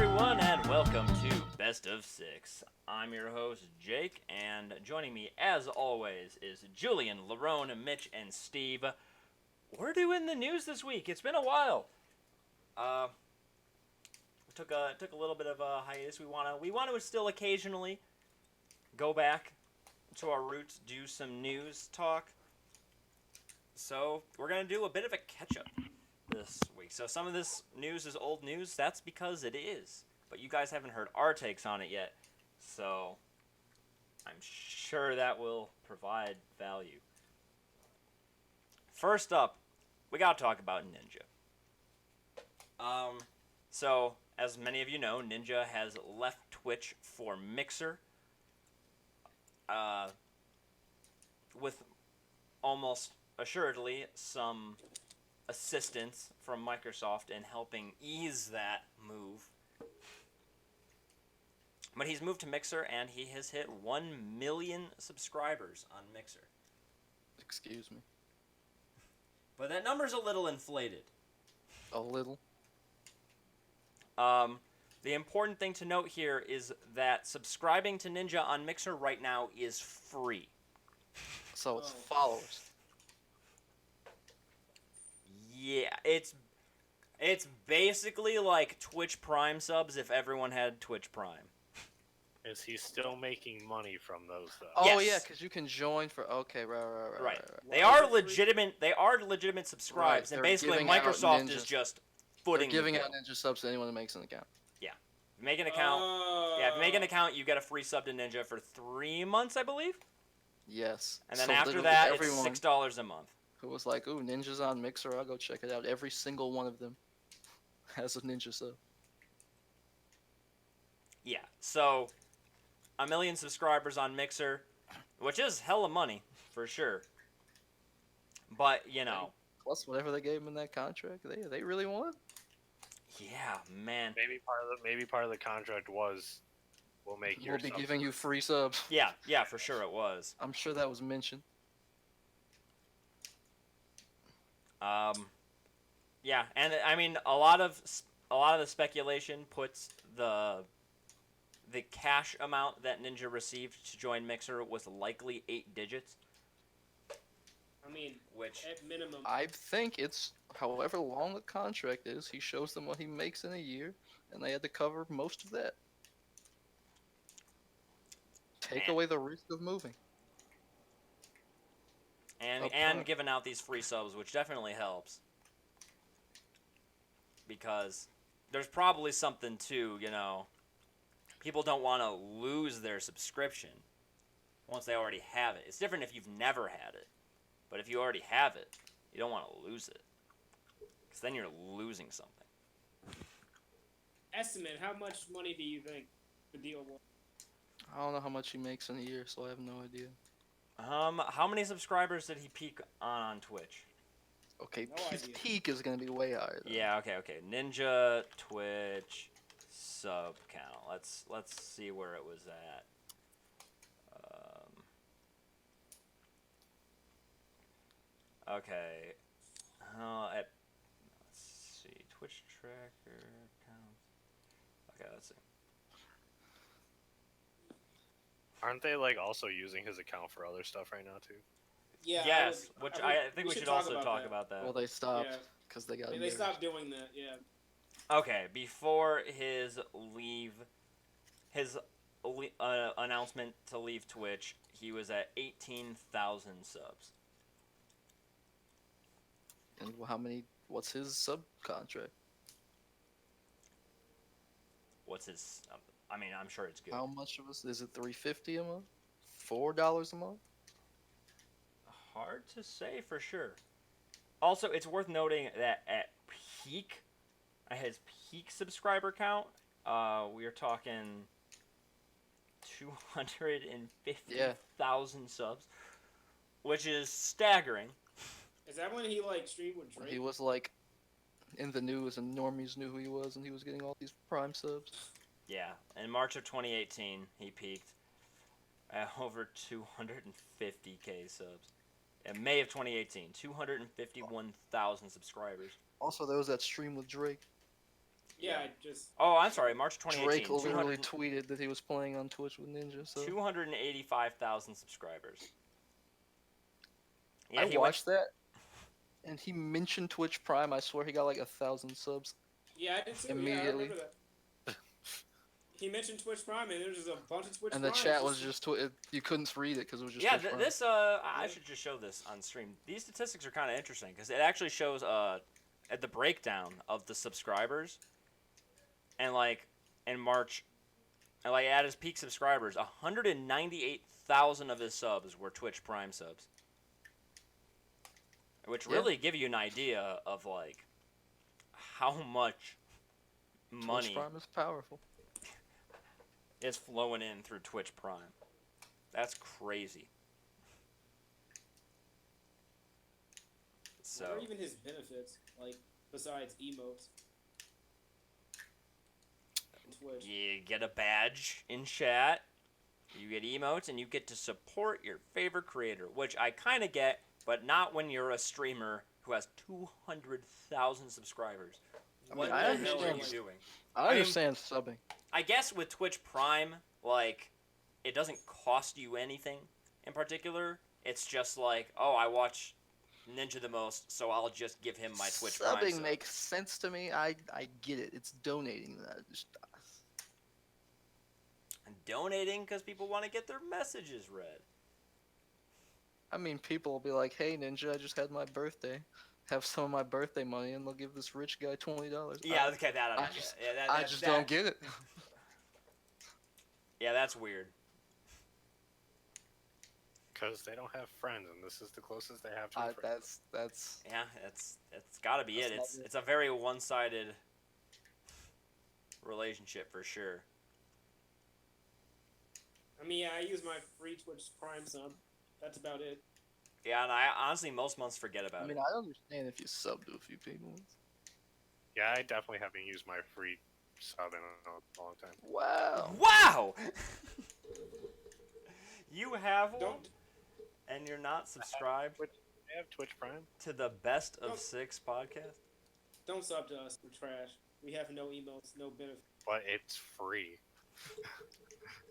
everyone, and welcome to Best of Six. I'm your host, Jake, and joining me, as always, is Julian, Lerone, Mitch, and Steve. We're doing the news this week. It's been a while. We took a little bit of a hiatus. We want to still occasionally go back to our roots, do some news talk. So we're gonna do a bit of a catch up this week. So some of this news is old news. That's because it is. But you guys haven't heard our takes on it yet. So I'm sure that will provide value. First up, we gotta talk about Ninja. So as many of you know, Ninja has left Twitch for Mixer. With almost assuredly some assistance from Microsoft in helping ease that move. But he's moved to Mixer, and he has hit 1 million subscribers on Mixer. Excuse me. But that number's a little inflated. A little. The important thing to note here is that subscribing to Ninja on Mixer right now is free. So it's followers. Yeah, it's basically like Twitch Prime subs if everyone had Twitch Prime. Is he still making money from those though? Oh Yes. yeah, because you can join for right. They are legitimate. They are legitimate subscribes, Right, and they're basically giving out Microsoft Ninja- is just They're footing. giving the out bill. Ninja subs to anyone who makes an account. Make an account. Yeah, if you make an account, you get a free sub to Ninja for 3 months, I believe. Yes. And then So after literally that, everyone it's $6 a month. who was like, "Ooh, Ninja's on Mixer, I'll go check it out." Every single one of them has a Ninja sub. Yeah, so 1 million subscribers on Mixer, which is hella money for sure. But you know, Plus whatever they gave him in that contract, they really won. yeah, man. Maybe part of the contract was we'll make your We'll be subs giving you free subs. Yeah, for sure it was. I'm sure that was mentioned. Yeah, and I mean a lot of the speculation puts the cash amount that Ninja received to join Mixer was likely 8 digits. I mean, Which at minimum. I think it's however long the contract is, he shows them what he makes in a year, and they had to cover most of that. Take Man. away the risk of moving. and Upfront. giving out these free subs, which definitely helps. Because there's probably something to, people don't want to lose their subscription once they already have it. It's different if you've never had it. But if you already have it, you don't want to lose it. Because then you're losing something. Estimate, how much money do you think the deal was? I don't know how much he makes in a year, so I have no idea. How many subscribers did he peak on Twitch? Okay, No his idea. peak is gonna be way higher. Though. Yeah, okay. Ninja Twitch sub count. Let's see where it was at. Okay. Let's see. Twitch tracker count. Okay, let's see. Aren't they like also using his account for other stuff right now too? Yeah. Yes, I think we should also talk that. about that. Well, they stopped Yeah. because they got. They embarrassed. stopped doing that, yeah. Okay, before his announcement to leave Twitch, he was at 18,000 subs. And how many? What's his subcontract? What's his? I mean, I'm sure it's good. How much was? Is it $3.50 a month? $4 a month? Hard to say for sure. Also, it's worth noting that at his peak subscriber count, we are talking 250,000 subs, which is staggering. Is that when he, streamed with Drake? He was like in the news, and normies knew who he was, and he was getting all these Prime subs. Yeah, in March of 2018, he peaked at over 250k subs. In May of 2018, 251,000 subscribers. Also, there was that stream with Drake. Yeah, I just. Oh, I'm sorry, March 2018. Drake literally tweeted that he was playing on Twitch with Ninja. So 285,000 subscribers. Yeah, I he watched that, and he mentioned Twitch Prime. I swear he got like 1,000 subs. Yeah, I did too. Yeah, I Immediately. remember that. He mentioned Twitch Prime, and there was just a bunch of Twitch And the Primes. chat was just you couldn't read it because it was just Yeah, Twitch Prime. this I should just show this on stream. These statistics are kind of interesting because it actually shows at the breakdown of the subscribers, and like in March, and like at his peak subscribers, 198,000 of his subs were Twitch Prime subs, which really give you an idea of like how much money Twitch Prime is powerful. is flowing in through Twitch Prime. That's crazy. So. What are even his benefits, like, besides emotes? On Twitch. You get a badge in chat, you get emotes, and you get to support your favorite creator, which I kind of get, but not when you're a streamer who has 200,000 subscribers. I What mean, I the hell are you understand. doing? I understand subbing. I guess with Twitch Prime, like, it doesn't cost you anything in particular. It's just like, oh, I watch Ninja the most, so I'll just give him my Twitch Prime Subbing sub. makes sense to me. I get it. It's donating that. And donating because people want to get their messages read. I mean, people will be like, "Hey, Ninja, I just had my birthday. Have some of my birthday money, and they'll give this rich guy $20." Yeah, okay, that I I don't get. just- Yeah, I just don't get it. Yeah, that's weird. Because they don't have friends, and this is the closest they have to a friend. That's Yeah, it's got to be it. That's not It's a very one-sided relationship for sure. I mean, yeah, I use my free Twitch Prime sub. That's about it. Yeah, and I honestly most months forget about I mean, it. I understand if you sub to a few people. Yeah, I definitely haven't used my free sub in a long time. Wow. Wow! You have one, Don't and you're not subscribed I have Twitch Prime. to the Best of Nope. 6 podcast? don't sub to us. We're trash. We have no emotes, no benefits. But it's free.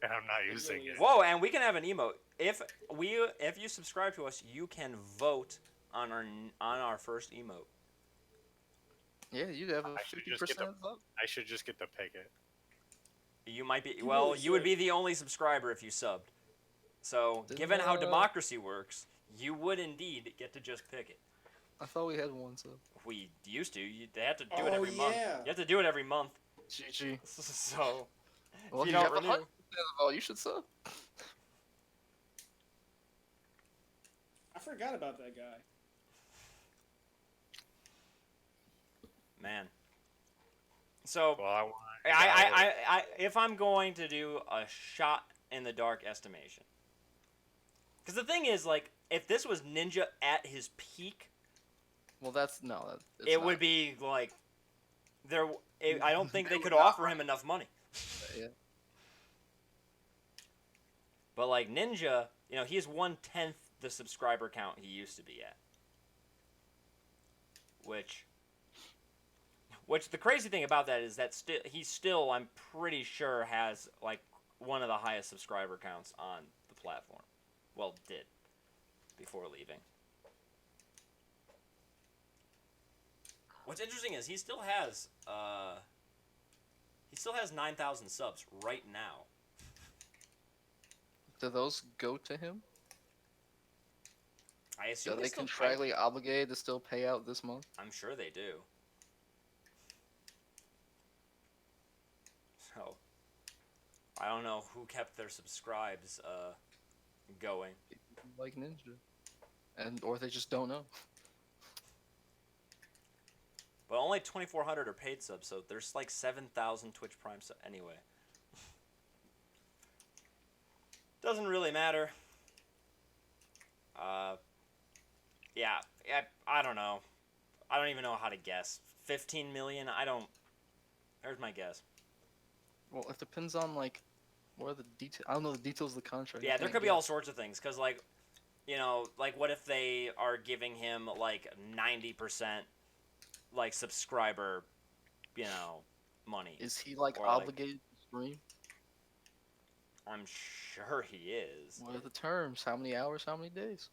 And I'm not using really it. is. Whoa, and we can have an emote. If you subscribe to us, you can vote on our first emote. Yeah, you'd have a I should just 50% get the- vote. I should just get to pick it. You might be You well. really You would should. be the only subscriber if you subbed. So, Didn't, given how democracy works, you would indeed get to just pick it. I thought we had one sub. We used to. They have to do it Oh, every month. yeah. You have to do it every month. GG. So, Well, if you you don't have renew, 100% of the vote. You should sub. I forgot about that guy. man. So, Well, I want. I if I'm going to do a shot in the dark estimation, because the thing is, like, if this was Ninja at his peak, Well, that's no. It's it not. would be like I don't think they They could would not offer him enough money. Yeah. But like Ninja, you know, he's 1/10 the subscriber count he used to be at. Which the crazy thing about that is that he still, I'm pretty sure, has like one of the highest subscriber counts on the platform. Well, did before leaving. What's interesting is he still has 9,000 subs right now. Do those go to him? I assume Are they still contractually obligated to still pay out this month? I'm sure they do. So, I don't know who kept their subscribes going. Like Ninja, or they just don't know. But only 2,400 are paid subs, so there's like 7,000 Twitch Prime subs anyway. Doesn't really matter. Yeah, I don't know. I don't even know how to guess. 15 million? There's my guess. Well, it depends on like what are the details. I don't know the details of the contract. Yeah, I there can't could be guess. all sorts of things, because, like, you know, like, what if they are giving him, like, 90%, like, subscriber, you know, money. Is he like Or, like- obligated to stream? I'm sure he is. What are the terms? How many hours? How many days?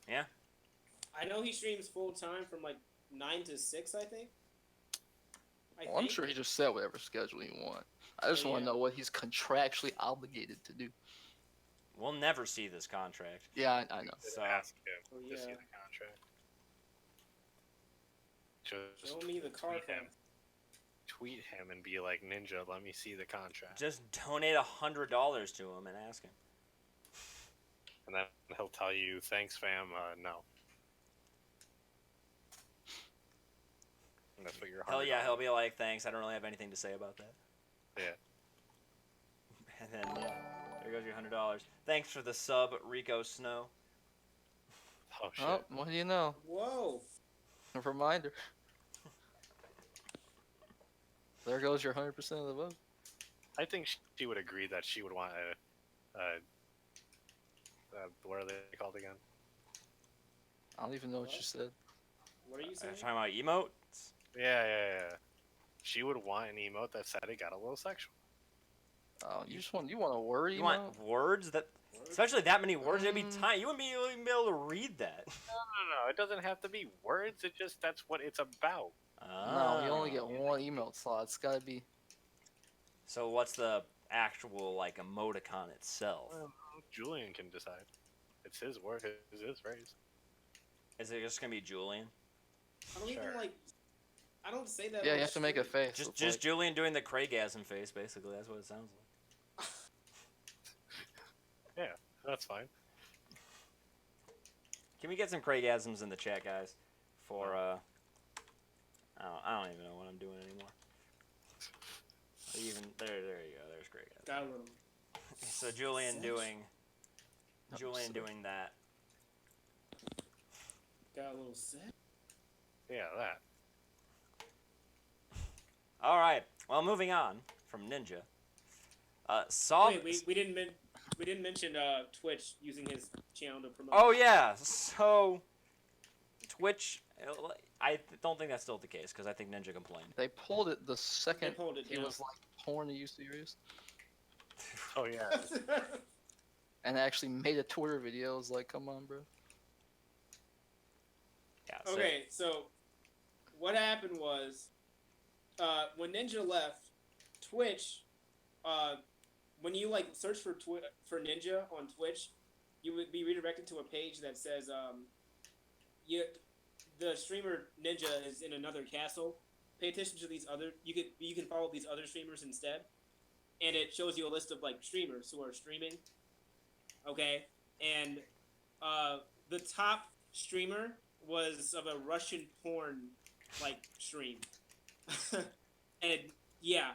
I know he streams full time from like 9 to 6, I think. Well, I'm sure he just set whatever schedule he wants. I just want to Yeah. know what he's contractually obligated to do. We'll never see this contract. Yeah, I know. Just So- ask him Oh, to see yeah. the contract. Just Show me the car tweet him. file. Tweet him and be like, Ninja, let me see the contract. Just donate $100 to him and ask him. And then he'll tell you, thanks, fam, no. And that's what you're Hell yeah, he'll be like, thanks, I don't really have anything to say about that. Yeah. And then, yeah, there goes your $100. Thanks for the sub, Rico Snow. Oh, shit. Oh, what do you know? Whoa. A reminder. There goes your 100% of the vote. I think she would agree that she would want what are they called again? I don't even know what you What? said. What are you saying? Talking about emotes? Yeah. She would want an emote that said it got a little sexual. Oh, you want a word? You want words that, especially that many words? It'd be tiny. You wouldn't even be able to read that. No, it doesn't have to be words. It just, that's what it's about. No, you only get Oh. one email slot. It's gotta be. So what's the actual, like, emoticon itself? Well, Julian can decide. It's his word, it's his phrase. Is it just gonna be Julian? I don't even Sure. like. I don't say that. Yeah, on you have to make a stream. face. Just It's just like- Julian doing the Craigasm face, basically. That's what it sounds like. That's fine. Can we get some Craigasms in the chat, guys? For I don't even know what I'm doing anymore. Even there you go. There's Craigasm. Got a little. So Julian Cinch. doing Oh, Julian so- doing that. Got a little set. Yeah, that. All right. Well, moving on from Ninja. Saw. Wait, we didn't mention Twitch using his channel to promote. Oh yeah. So Twitch. I don't think that's still the case because I think Ninja complained. They pulled it the second pulled it he down. was like, "Porn, are you serious?" Oh, yeah. And actually made a Twitter video. I was like, "Come on, bro." Yeah. So, Okay, so what happened was when Ninja left, Twitch, when you like search for for Ninja on Twitch, you would be redirected to a page that says the streamer Ninja is in another castle. Pay attention to these other. You can follow these other streamers instead, and it shows you a list of like streamers who are streaming. Okay, and the top streamer was of a Russian porn like stream, and yeah,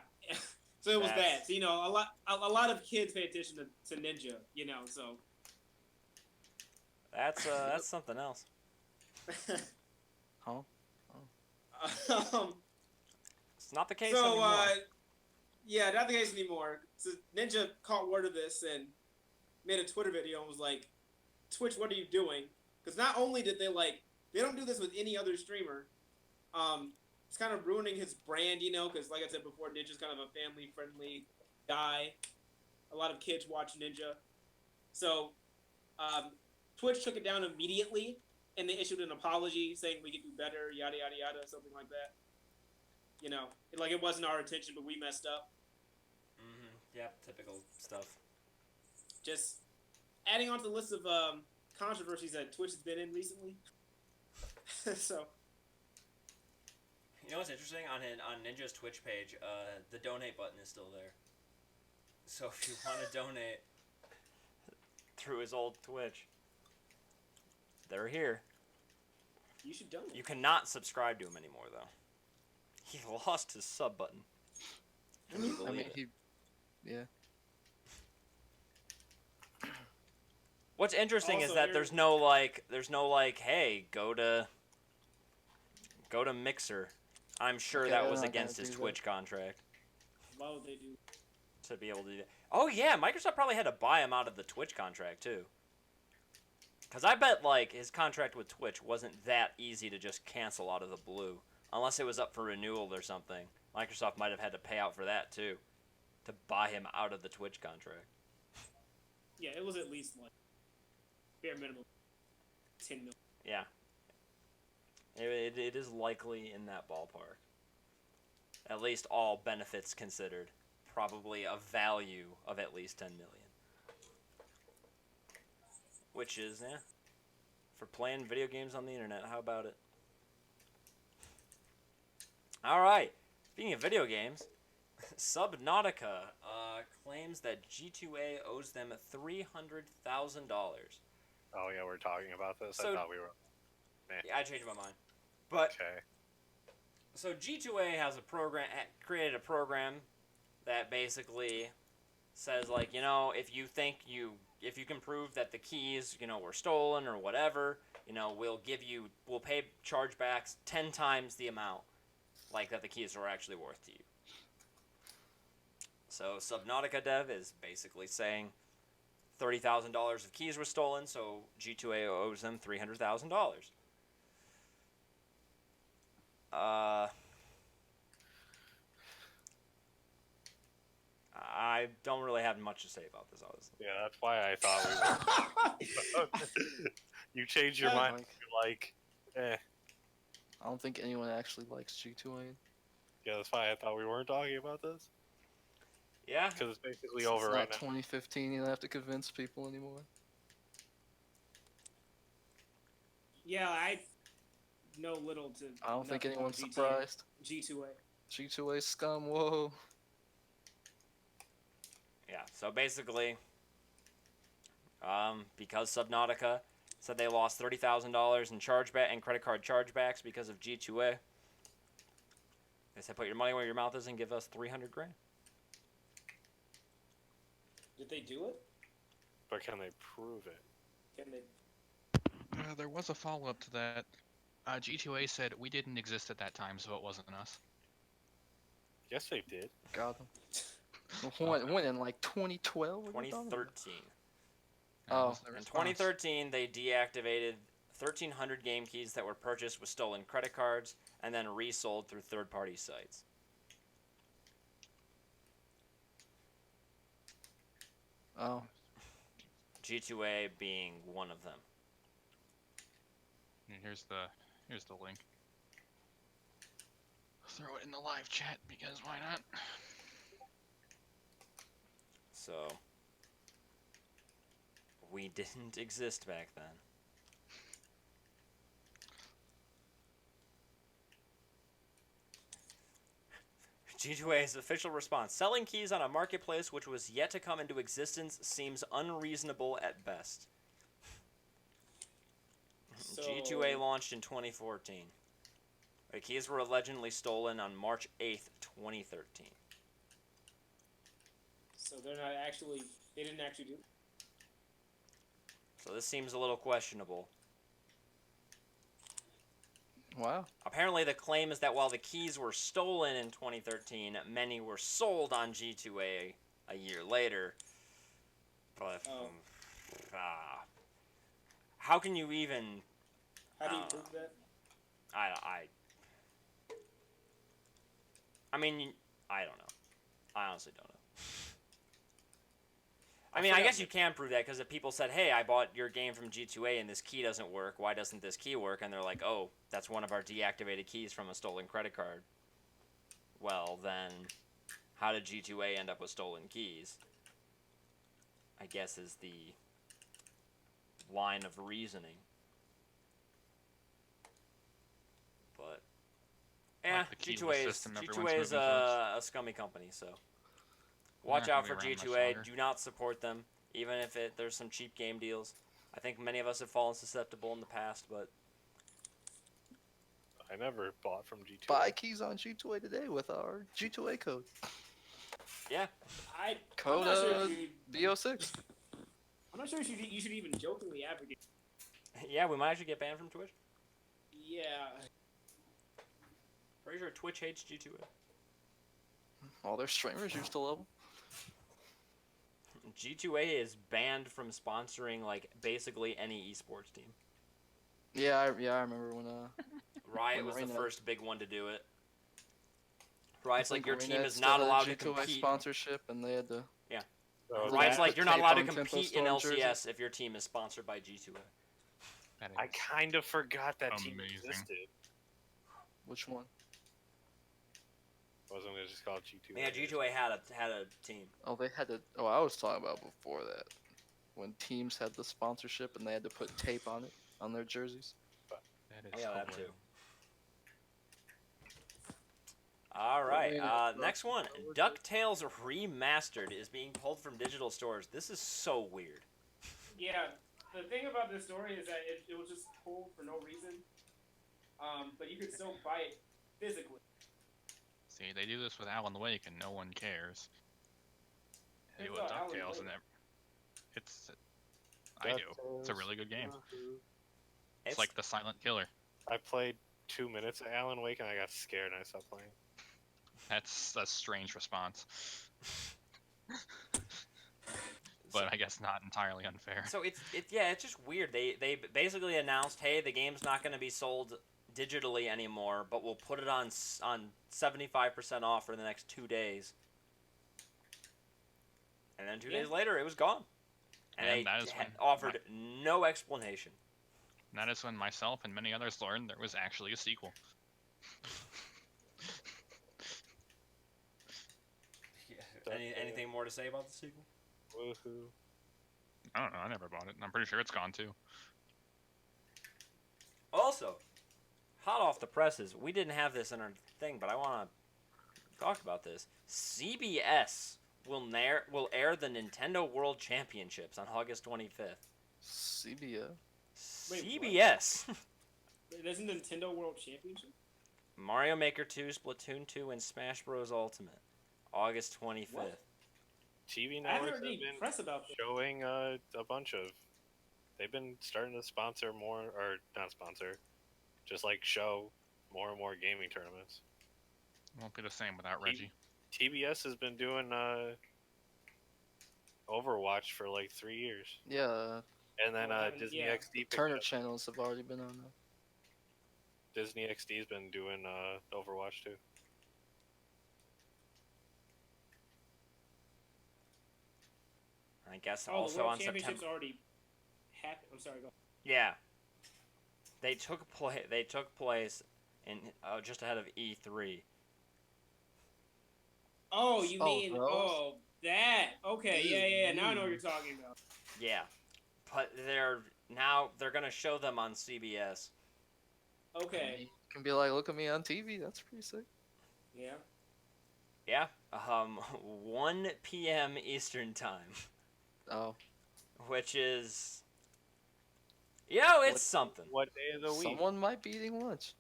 so it was That's- bad. So you know, a lot of kids pay attention to Ninja. You know, so that's something else. Huh? It's not the case so anymore. yeah, not the case anymore. So Ninja caught word of this and made a Twitter video and was like, "Twitch, what are you doing?" Because not only did they don't do this with any other streamer. It's kind of ruining his brand, you know, because like I said before, Ninja's kind of a family-friendly guy. A lot of kids watch Ninja. So, Twitch took it down immediately, and they issued an apology saying we could do better, yada, yada, yada, something like that. You know, it wasn't our intention, but we messed up. Yeah, typical stuff. Just adding on to the list of controversies that Twitch has been in recently. So, You know what's interesting? On Ninja's Twitch page, the donate button is still there. So if you want to donate through his old Twitch, they're here. you should donate. You cannot subscribe to him anymore, though. He lost his sub button. Can you I believe mean, it? yeah. What's interesting is Also, that here- there's no like, hey, go to Mixer. I'm sure Okay, that they're was not gonna against his do that. Twitch contract Why would they do? to be able to do that. Oh yeah, Microsoft probably had to buy him out of the Twitch contract too. Cause I bet like his contract with Twitch wasn't that easy to just cancel out of the blue unless it was up for renewal or something. Microsoft might have had to pay out for that too, to buy him out of the Twitch contract. Yeah, it was at least like bare minimum 10 million. Yeah. It is likely in that ballpark. At least all benefits considered. Probably a value of at least 10 million. Which is, yeah, for playing video games on the internet. How about it? Alright. Speaking of video games, Subnautica claims that G2A owes them $300,000. Oh yeah, we're talking about this. So- I thought we were. Yeah, I changed my mind. But Okay. so G2A has created a program that basically says, like, you know, if you can prove that the keys, you know, were stolen or whatever, you know, we'll pay chargebacks 10 times the amount, like, that the keys were actually worth to you. So Subnautica dev is basically saying $30,000 of keys were stolen, so G2A owes them $300,000. I don't really have much to say about this, honestly. Yeah, that's why I thought we were. You changed your mind. You're like, I don't think anyone actually likes G2A. yeah, that's why I thought we weren't talking about this. Yeah, Because it's basically It's over not right now. 2015. You don't have to convince people anymore. Yeah, I know little to. I don't think nothing about anyone's surprised. G2A. G2A scum. Whoa. yeah. So basically, because Subnautica said they lost $30,000 in chargeback and credit card chargebacks because of G2A, they said put your money where your mouth is and give us $300,000. Did they do it? But can they prove it? Can they? There was a follow-up to that. G2A said we didn't exist at that time, so it wasn't us. Yes, they did. Got them. When in like 2012? What are you talking about? 2013. That Oh. was the In response. 2013, they deactivated 1,300 game keys that were purchased with stolen credit cards and then resold through third-party sites. Oh. G2A being one of them. And here's the link. Throw it in the live chat because why not? So, we didn't exist back then. G2A's official response: selling keys on a marketplace which was yet to come into existence seems unreasonable at best. So, G2A launched in 2014. The keys were allegedly stolen on March 8th, 2013. So they're not actually. They didn't actually do. So this seems a little questionable. Wow. Apparently, the claim is that while the keys were stolen in 2013, many were sold on G2A a year later. But Oh. how can you even? How do you prove that? I mean, I don't know. I honestly don't know. I mean, I guess you can prove that because if people said, "Hey, I bought your game from G2A and this key doesn't work. Why doesn't this key work?" and they're like, "Oh, that's one of our deactivated keys from a stolen credit card." Well, then, how did G2A end up with stolen keys? I guess is the line of reasoning. But yeah, Like the keyless G2A is system everyone's G2A is moving towards. a scummy company, so watch Not out gonna for be around much G2A. longer. Do not support them, even if there's some cheap game deals. I think many of us have fallen susceptible in the past, but I never bought from G2. Buy keys on G2A today with our G2A code. yeah, I'm Code not sure if you. BO6. I'm not sure if you should even jokingly advocate. yeah, we might actually get banned from Twitch. Yeah. Pretty sure Twitch hates G2A. All their streamers used to love them. G2A is banned from sponsoring like basically any esports team. Yeah, I remember when Riot When was the Arena- first big one to do it. Riot's I like think your Arena team is still not had a allowed to G2A compete. sponsorship, and they had to. So Riot's they like put you're not tape allowed to on Tempo compete in Storm jersey. LCS if your team is sponsored by G2A. That I is kind of forgot that team amazing. existed. Which one? Wasn't it just called G2? Yeah, G2A had a team. Oh, they had to. Oh, I was talking about before that, when teams had the sponsorship and they had to put tape on it on their jerseys. that is Oh yeah, that too. hilarious. All right, Arena, next one. we're good. DuckTales Remastered is being pulled from digital stores. This is so weird. Yeah, the thing about this story is that it was just pulled for no reason. But you could still buy it physically. See, they do this with Alan Wake, and no one cares. They do it with It's Alan DuckTales, Wake. and it's. I do. It's a really good game. It's like the Silent Killer. I played 2 minutes of Alan Wake and I got scared and I stopped playing. That's a strange response. But I guess not entirely unfair. So it's just weird. They basically announced, hey, the game's not going to be sold digitally anymore, but we'll put it on 75% off for the next 2 days. And then 2 days later, it was gone. And And they that is when offered no explanation. That is when myself and many others learned there was actually a sequel. Anything more to say about the sequel? Woohoo. I don't know. I never bought it. I'm pretty sure it's gone too. Also, hot off the presses, we didn't have this in our thing, but I want to talk about this. CBS will air the Nintendo World Championships on August 25th. CBS. Wait, CBS. There's a Nintendo World Championship? Mario Maker 2, Splatoon 2, and Smash Bros. Ultimate. August 25th. What? TV I haven't networks heard any have been press about this. showing a bunch of. They've been starting to sponsor more, or not sponsor, just like show more and more gaming tournaments. Won't be the same without Reggie. TBS has been doing Overwatch for like 3 years, Yeah, and then Well, I haven't- Disney yeah. XD. picked Turner up- channels have already been on that. Disney XD's been doing Overwatch too. I guess Oh, also the World on Championships September. already happened. I'm sorry, go. Yeah. They took place in just ahead of E3. Oh, you Oh, mean those? that? Okay, yeah. Now I know what you're talking about. Yeah. But they're gonna show them on CBS. Okay, You can be like, look at me on TV. That's pretty sick. yeah. Yeah. 1 p.m. Eastern time, Oh, which is, it's What- something. What day of the week? someone might be eating lunch.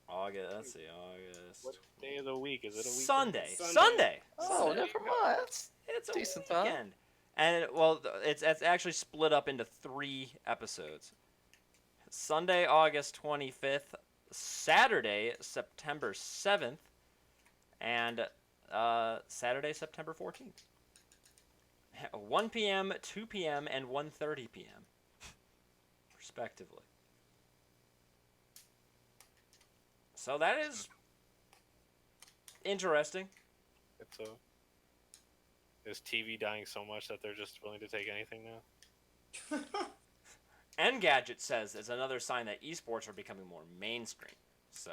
August. Let's see. August. What day of the week is it? A week? Sunday. Sunday. Sunday. Oh, Sunday. never mind. That's It's a Decent time. weekend. And well, it's actually split up into 3 episodes. Sunday, August 25th, Saturday, September 7th, and Saturday, September 14th. 1 p.m., 2 p.m., and 1:30 p.m. respectively. So that is interesting. It's Is TV dying so much that they're just willing to take anything now? Engadget says it's another sign that esports are becoming more mainstream. So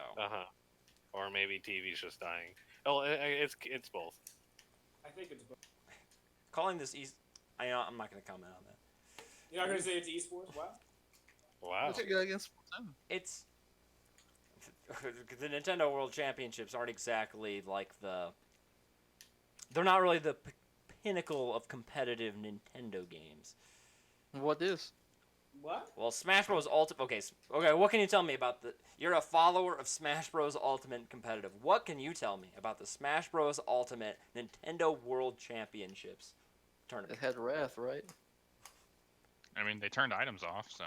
Or maybe TV's just dying. Oh, it's both. I think it's. calling this I'm not going to comment on that. You're not gonna say it's esports? Wow. Wow. What's it got against Splatoon? It's the Nintendo World Championships aren't exactly like they're not really the pinnacle of competitive Nintendo games. What is? What? Well, Smash Bros. Ultimate. Okay. What can you tell me about You're a follower of Smash Bros. Ultimate Competitive. What can you tell me about the Smash Bros. Ultimate Nintendo World Championships It tournament? had Wrath, right? I mean, they turned items off, so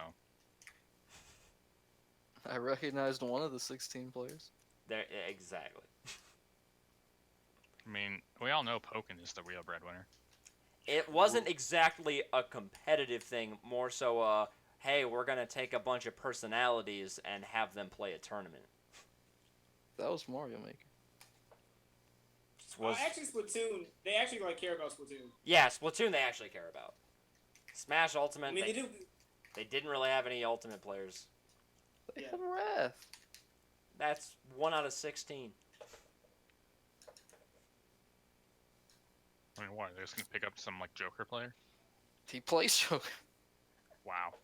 I recognized one of the 16 players. There, exactly. I mean, we all know Pokken is the real breadwinner. It wasn't exactly a competitive thing. More so, hey, we're gonna take a bunch of personalities and have them play a tournament. That was Mario Maker. Actually, Splatoon. They actually care about Splatoon. Yeah, Splatoon they actually care about. Smash Ultimate. I mean, they do. They didn't really have any Ultimate players. They Yeah. had Wrath. That's 1 out of 16. I mean, what? They're just gonna pick up some like Joker player? He plays Joker. Wow.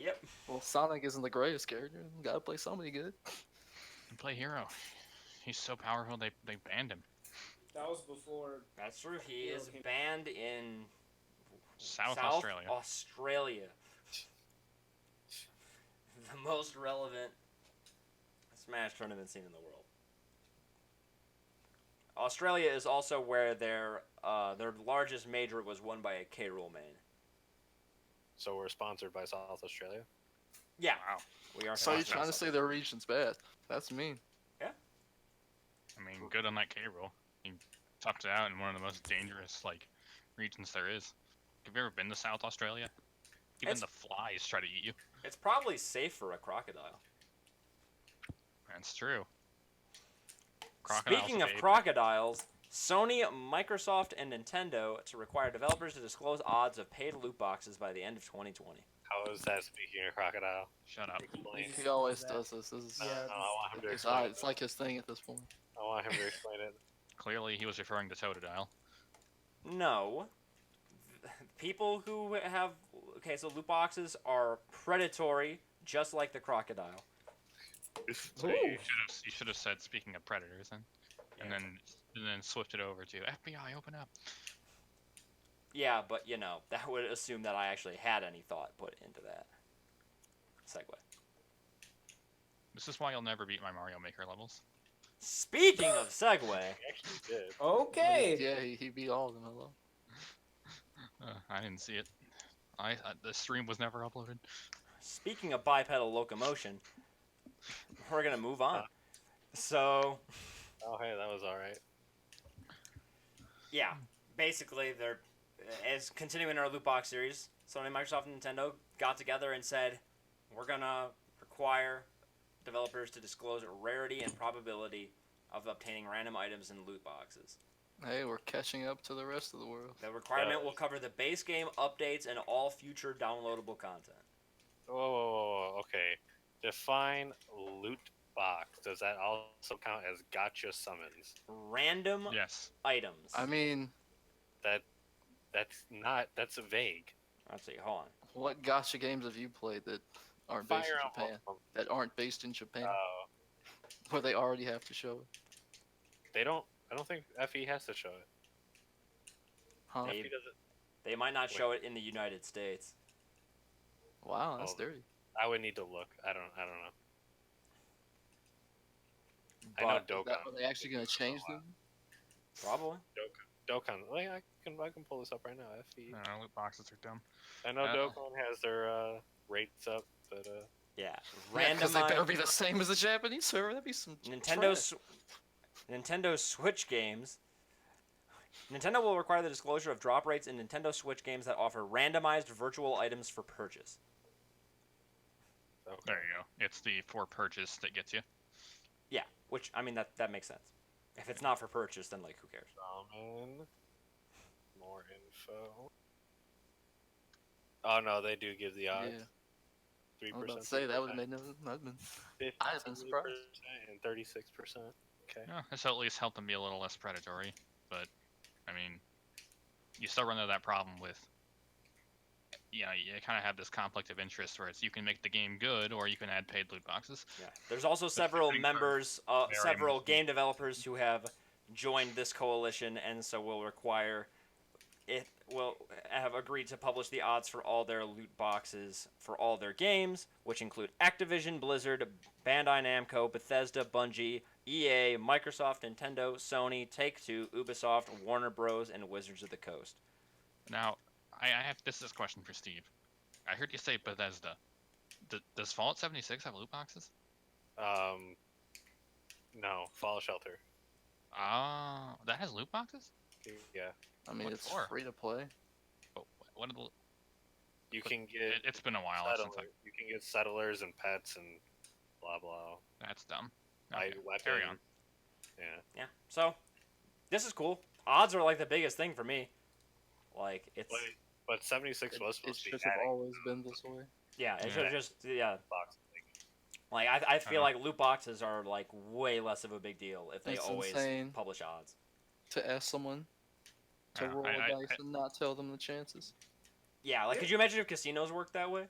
Yep. Well, Sonic isn't the greatest character. Gotta play somebody good. And play Hero. He's so powerful. They banned him. That was before. That's true. He Hero is came- banned in South Australia. Australia. The most relevant Smash tournament scene in the world. Australia is also where their largest major was won by a K. Rool main. So we're sponsored by South Australia. Yeah, Wow. we are. So you're sponsored by trying to something. say their region's bad? That's mean. I mean, good on that K roll. He tucked it out in one of the most dangerous like regions there is. Have you ever been to South Australia? Even It's- the flies try to eat you. It's probably safe for a crocodile. That's true. Speaking of babe. crocodiles, Sony, Microsoft, and Nintendo to require developers to disclose odds of paid loot boxes by the end of 2020. How is that speaking of crocodile? Shut up. Explain. He always does this. This is No, Yeah, I want him to it's, explain. it's like his thing at this point. I want him to explain it. Clearly, he was referring to Totodile. No. People who have... Okay, so loot boxes are predatory, just like the crocodile. So you should have said speaking of predators then, and then switched it over to FBI. Open up. Yeah, but, that would assume that I actually had any thought put into that segue. This is why you'll never beat my Mario Maker levels. Speaking of segue... He actually did. Okay. Yeah, he beat all of them. Hello. I didn't see it. The stream was never uploaded. Speaking of bipedal locomotion, we're gonna move on. So, Oh, hey, that was all right. yeah, basically they're as continuing our loot box series. Sony, Microsoft, and Nintendo got together and said, we're gonna require developers to disclose rarity and probability of obtaining random items in loot boxes. Hey, we're catching up to the rest of the world. The requirement will cover the base game, updates, and all future downloadable content. Whoa, okay. Define loot box. Does that also count as gotcha summons? Random Yes. items. I mean, That's vague. Let's see, hold on. what gotcha games have you played that aren't based Fire in Japan? Emblem. That aren't based in Japan, Oh, where they already have to show it. they don't. I don't think FE has to show it. Huh? They- FE doesn't. They might not show it in the United States. Wow, that's Oh. dirty. I would need to look. I don't know. I know But Is that, Dokkan. are they actually going to change them? probably. Dokkan. Like, I can pull this up right now. FE. Loot boxes are dumb. I know Uh, Dokkan has their rates up, but Yeah. Because they better Randomized be the same as the Japanese server. That'd be some Nintendo Switch games. Nintendo will require the disclosure of drop rates in Nintendo Switch games that offer randomized virtual items for purchase. okay. There you go. It's the for purchase that gets you. Yeah, which I mean that makes sense. If it's not for purchase, then like who cares? Summon. More info. Oh no, they do give the odds. Yeah, 3%. I was about to say that would have made no. I'd been 15% surprised. and 36%. Okay. Yeah, this will at least help them be a little less predatory. But, I mean, you still run into that problem with, you kind of have this conflict of interest where it's you can make the game good or you can add paid loot boxes. Yeah. There's also several thing for members, very several much- game developers who have joined this coalition, and so will require it will have agreed to publish the odds for all their loot boxes for all their games, which include Activision, Blizzard, Bandai Namco, Bethesda, Bungie, EA, Microsoft, Nintendo, Sony, Take-Two, Ubisoft, Warner Bros., and Wizards of the Coast. Now, I have this is a question for Steve. I heard you say Bethesda. Does Fallout 76 have loot boxes? No, Fall Shelter. That has loot boxes? Yeah. I mean, What it's for? free to play. But what are the You But can get It's been a while since you can get settlers and pets and blah blah. that's dumb. Buy Okay, weapons. carry on. Yeah. Yeah. So, this is cool. Odds are like the biggest thing for me. Like it's But 76 was It supposed to be should have adding always been this way. yeah, it Yeah. should have just box. like I feel Uh-huh. like loot boxes are like way less of a big deal if they It's always insane. publish odds. To ask someone to Yeah, roll I- a I- dice and not tell them the chances. Yeah, like Yeah. could you imagine if casinos worked that way?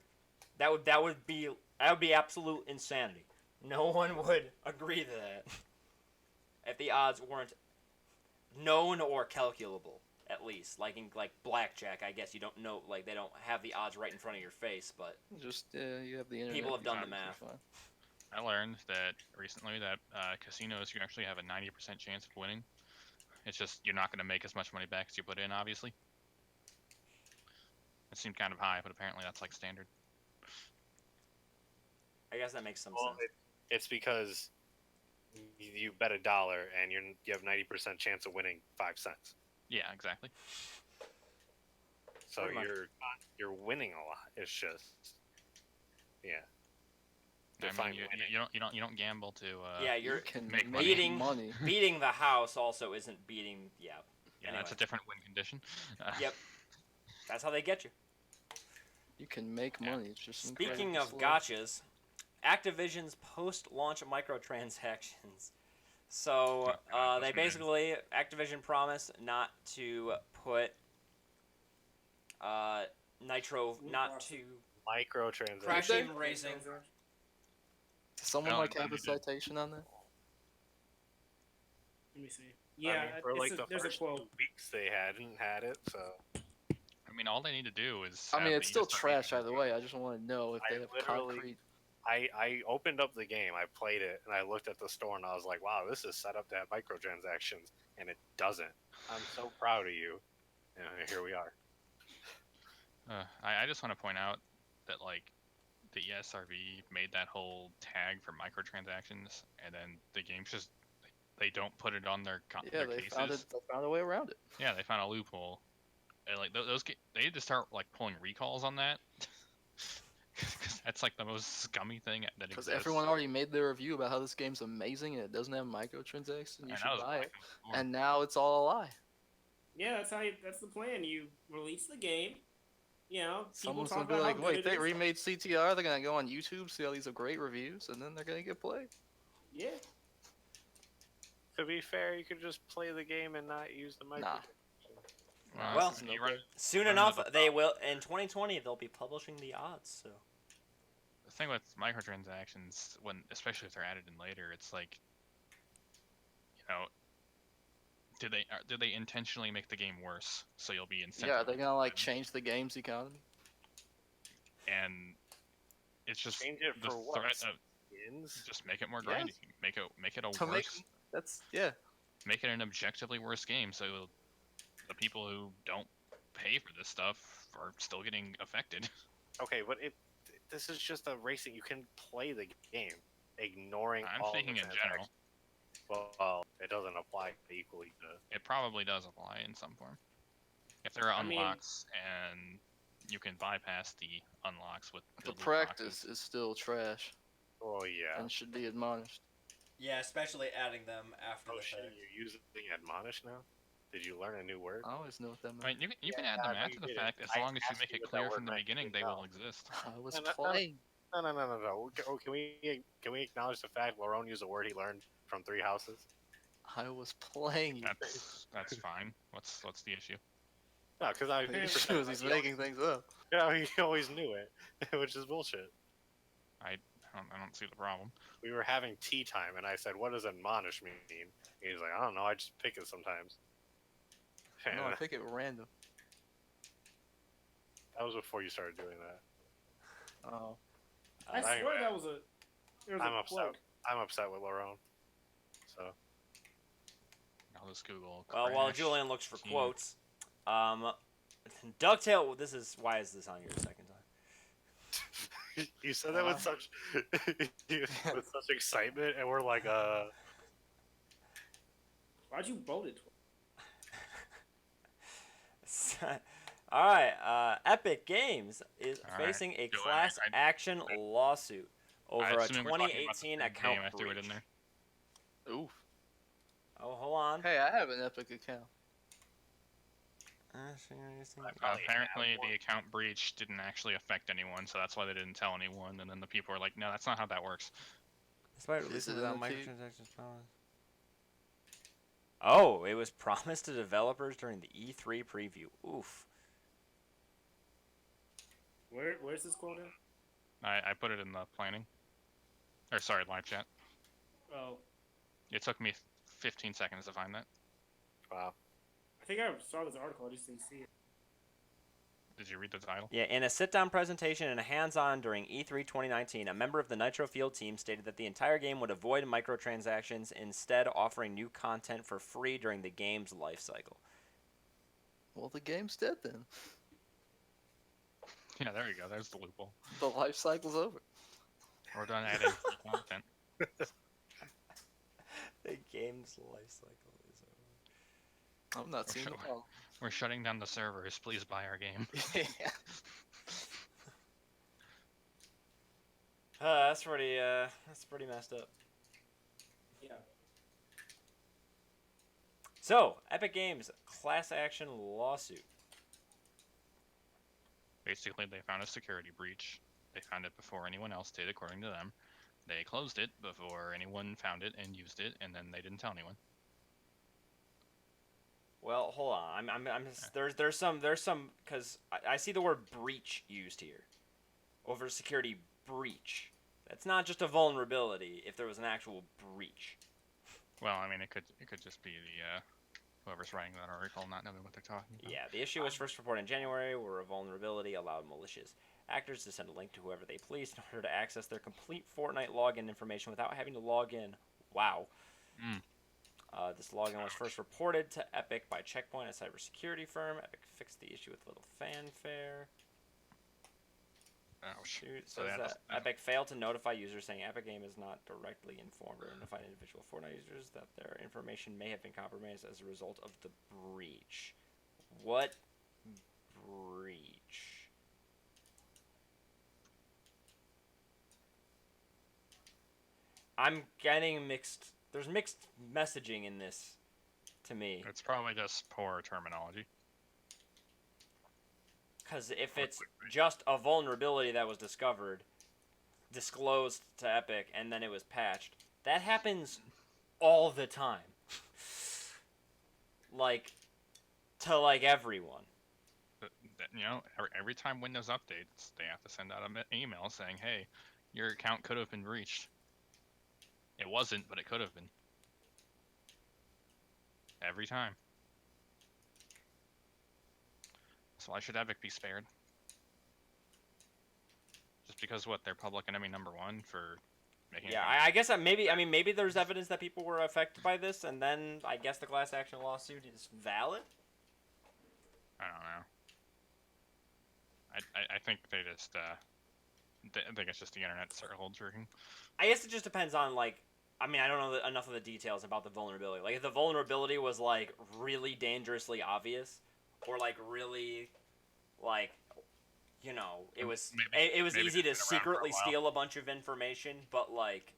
That would be absolute insanity. No one would agree to that if the odds weren't known or calculable. At least, like in like blackjack, I guess you don't know, like they don't have the odds right in front of your face, but Just you have the internet. People have you done can the be math. fine. I learned that recently that casinos you actually have a 90% chance of winning. It's just you're not going to make as much money back as you put in, obviously. It seemed kind of high, but apparently that's like standard. I guess that makes some Well, sense. it's because you bet $1 and you have 90% chance of winning 5 cents. Yeah, exactly. So Pretty much. you're winning a lot. It's just yeah. I Define mean, winning. you don't gamble to. Yeah, You you're can make make beating- money. beating the house also isn't beating. Yeah, Yeah, that's a anyway. different win condition. Yep. That's how they get you. You can make Yeah. money. It's just Speaking incredibly of slow. gotchas, Activision's post-launch microtransactions. So God, they what's new? basically Activision promised not to put Nitro, not to Microtransactions. Crashing Racing. Does someone No, like have a they did. citation on that? Let me see. Yeah, I mean, for it's like the there's first a quote. 2 weeks they hadn't had it, so I mean, all they need to do is. I mean, have it's the still ESRB trash either way. I just want to know if I they have literally- concrete. I opened up the game, I played it, and I looked at the store and I was like, wow, this is set up to have microtransactions, and it doesn't. I'm so proud of you. And here we are. I just want to point out that like the ESRB made that whole tag for microtransactions, and then the games just they don't put it on their Yeah, their they cases. found a way around it. Yeah, they found a loophole. And like they need to start like pulling recalls on that. 'Cause that's like the most scummy thing that Because exists. everyone already made their review about how this game's amazing and it doesn't have microtransactions. And you And should that was buy it. black before. And now it's all a lie. Yeah, that's the plan. You release the game. You know, people Someone's talk gonna be about like, how good wait, it they is. remade CTR. They're gonna go on YouTube, see all these great reviews, and then they're gonna get played. Yeah. To be fair, you could just play the game and not use the microtransactions. Well, this is you no run, good. Soon Run enough, another they will. In 2020, they'll be publishing the odds. So the thing with microtransactions, when especially if they're added in later, it's like, you know, did they intentionally make the game worse so you'll be incentivized? Yeah, they're gonna like to- change the game's economy. and it's just Change it the for what? threat of Skins? just make it more Yes. grindy. Make it a To make worse. that's yeah. Make it an objectively worse game, so the people who don't pay for this stuff are still getting affected. Okay, but this is just a racing. You can play the game, ignoring I'm all speaking the in general. transactions. Well, it doesn't apply equally to. It probably does apply in some form. If there are I mean- unlocks and you can bypass the unlocks with The loot practice boxes. is still trash Oh yeah. and should be admonished. yeah, especially adding them after Oh shit, you're using admonish now? Did you learn a new word? I always know what that means. I mean, you can add Yeah, them I know after you the did. fact as I long as you asked make you it what that clear word from the meant. You beginning they didn't will know. exist. I was No, no, no. playing. No. Oh, can we acknowledge the fact Larone used a word he learned from Three Houses? I was playing. That's fine. What's the issue? No, because I The issue is he's making things up. he always knew it, which is bullshit. I don't see the problem. We were having tea time, and I said, "What does admonish mean?" And he's like, "I don't know. I just pick it sometimes." No, I pick it random. That was before you started doing that. Oh. I swear Anyway, that was a. There was I'm a upset. quote. I'm upset with Larone. So I'll just Google. Well, while crash Julian looks for team. quotes, Ducktail. This is why is this on your second time? you said that with such with such excitement, and we're like, Why'd you bolt it? All right. Epic Games is All right. facing a Do I- class I- action lawsuit over a assuming we're talking about the 2018 same account game, I threw it breach. in there. Oof. Oh, hold on. Hey, I have an Epic account. Apparently, have one. the account breach didn't actually affect anyone, so that's why they didn't tell anyone. And then the people were like, "No, that's not how that works." Despite Is releasing it without in the microtransactions promised. Oh, it was promised to developers during the E3 preview. Oof. Where's this quote at? I put it in the planning, or sorry, live chat. Oh, It took me 15 seconds to find that. Wow. I think I saw this article. I just didn't see it. Did you read the title? Yeah, in a sit-down presentation and a hands-on during E3 2019, a member of the Nitro Field team stated that the entire game would avoid microtransactions, instead offering new content for free during the game's life cycle. Well, the game's dead then. Yeah, there you go. There's the loophole. The life cycle's over. We're done adding free content. The game's life cycle is over. I'm not We're seeing the sure. problem. We're shutting down the servers. Please buy our game. Yeah. That's pretty messed up. Yeah. So, Epic Games class action lawsuit. Basically, they found a security breach. They found it before anyone else did, according to them. They closed it before anyone found it and used it, and then they didn't tell anyone. Well, hold on. There's some because I see the word breach used here over security breach. That's not just a vulnerability. If there was an actual breach. Well, I mean, it could just be the whoever's writing that article not knowing what they're talking about. Yeah, the issue was first reported in January, where a vulnerability allowed malicious actors to send a link to whoever they pleased in order to access their complete Fortnite login information without having to log in. Wow. Mm. This login was first reported to Epic by Checkpoint, a cybersecurity firm. Epic fixed the issue with little fanfare. Ouch. Shoot, So says that that doesn't- Epic failed to notify users, saying Epic Game is not directly informed or notified individual Fortnite users that their information may have been compromised as a result of the breach. What breach? I'm getting mixed. There's mixed messaging in this, to me. It's probably just poor terminology. Because if it's just a vulnerability that was disclosed to Epic, and then it was patched, that happens all the time. Like, to like everyone. You know, every time Windows updates, they have to send out an email saying, "Hey, your account could have been breached." It wasn't, but it could have been. Every time. So why should Epic be spared? Just because what, they're public enemy #1 for making Yeah, it I guess maybe there's evidence that people were affected by this, and then I guess the class action lawsuit is valid. I don't know. I think they just I think it's just the internet circle jerking. I guess it just depends on, like, I mean, I don't know enough of the details about the vulnerability. Like, if the vulnerability was, like, really dangerously obvious, or, like, really, like, you know, it was Maybe easy it's to been around for a secretly while. steal a bunch of information, but, like,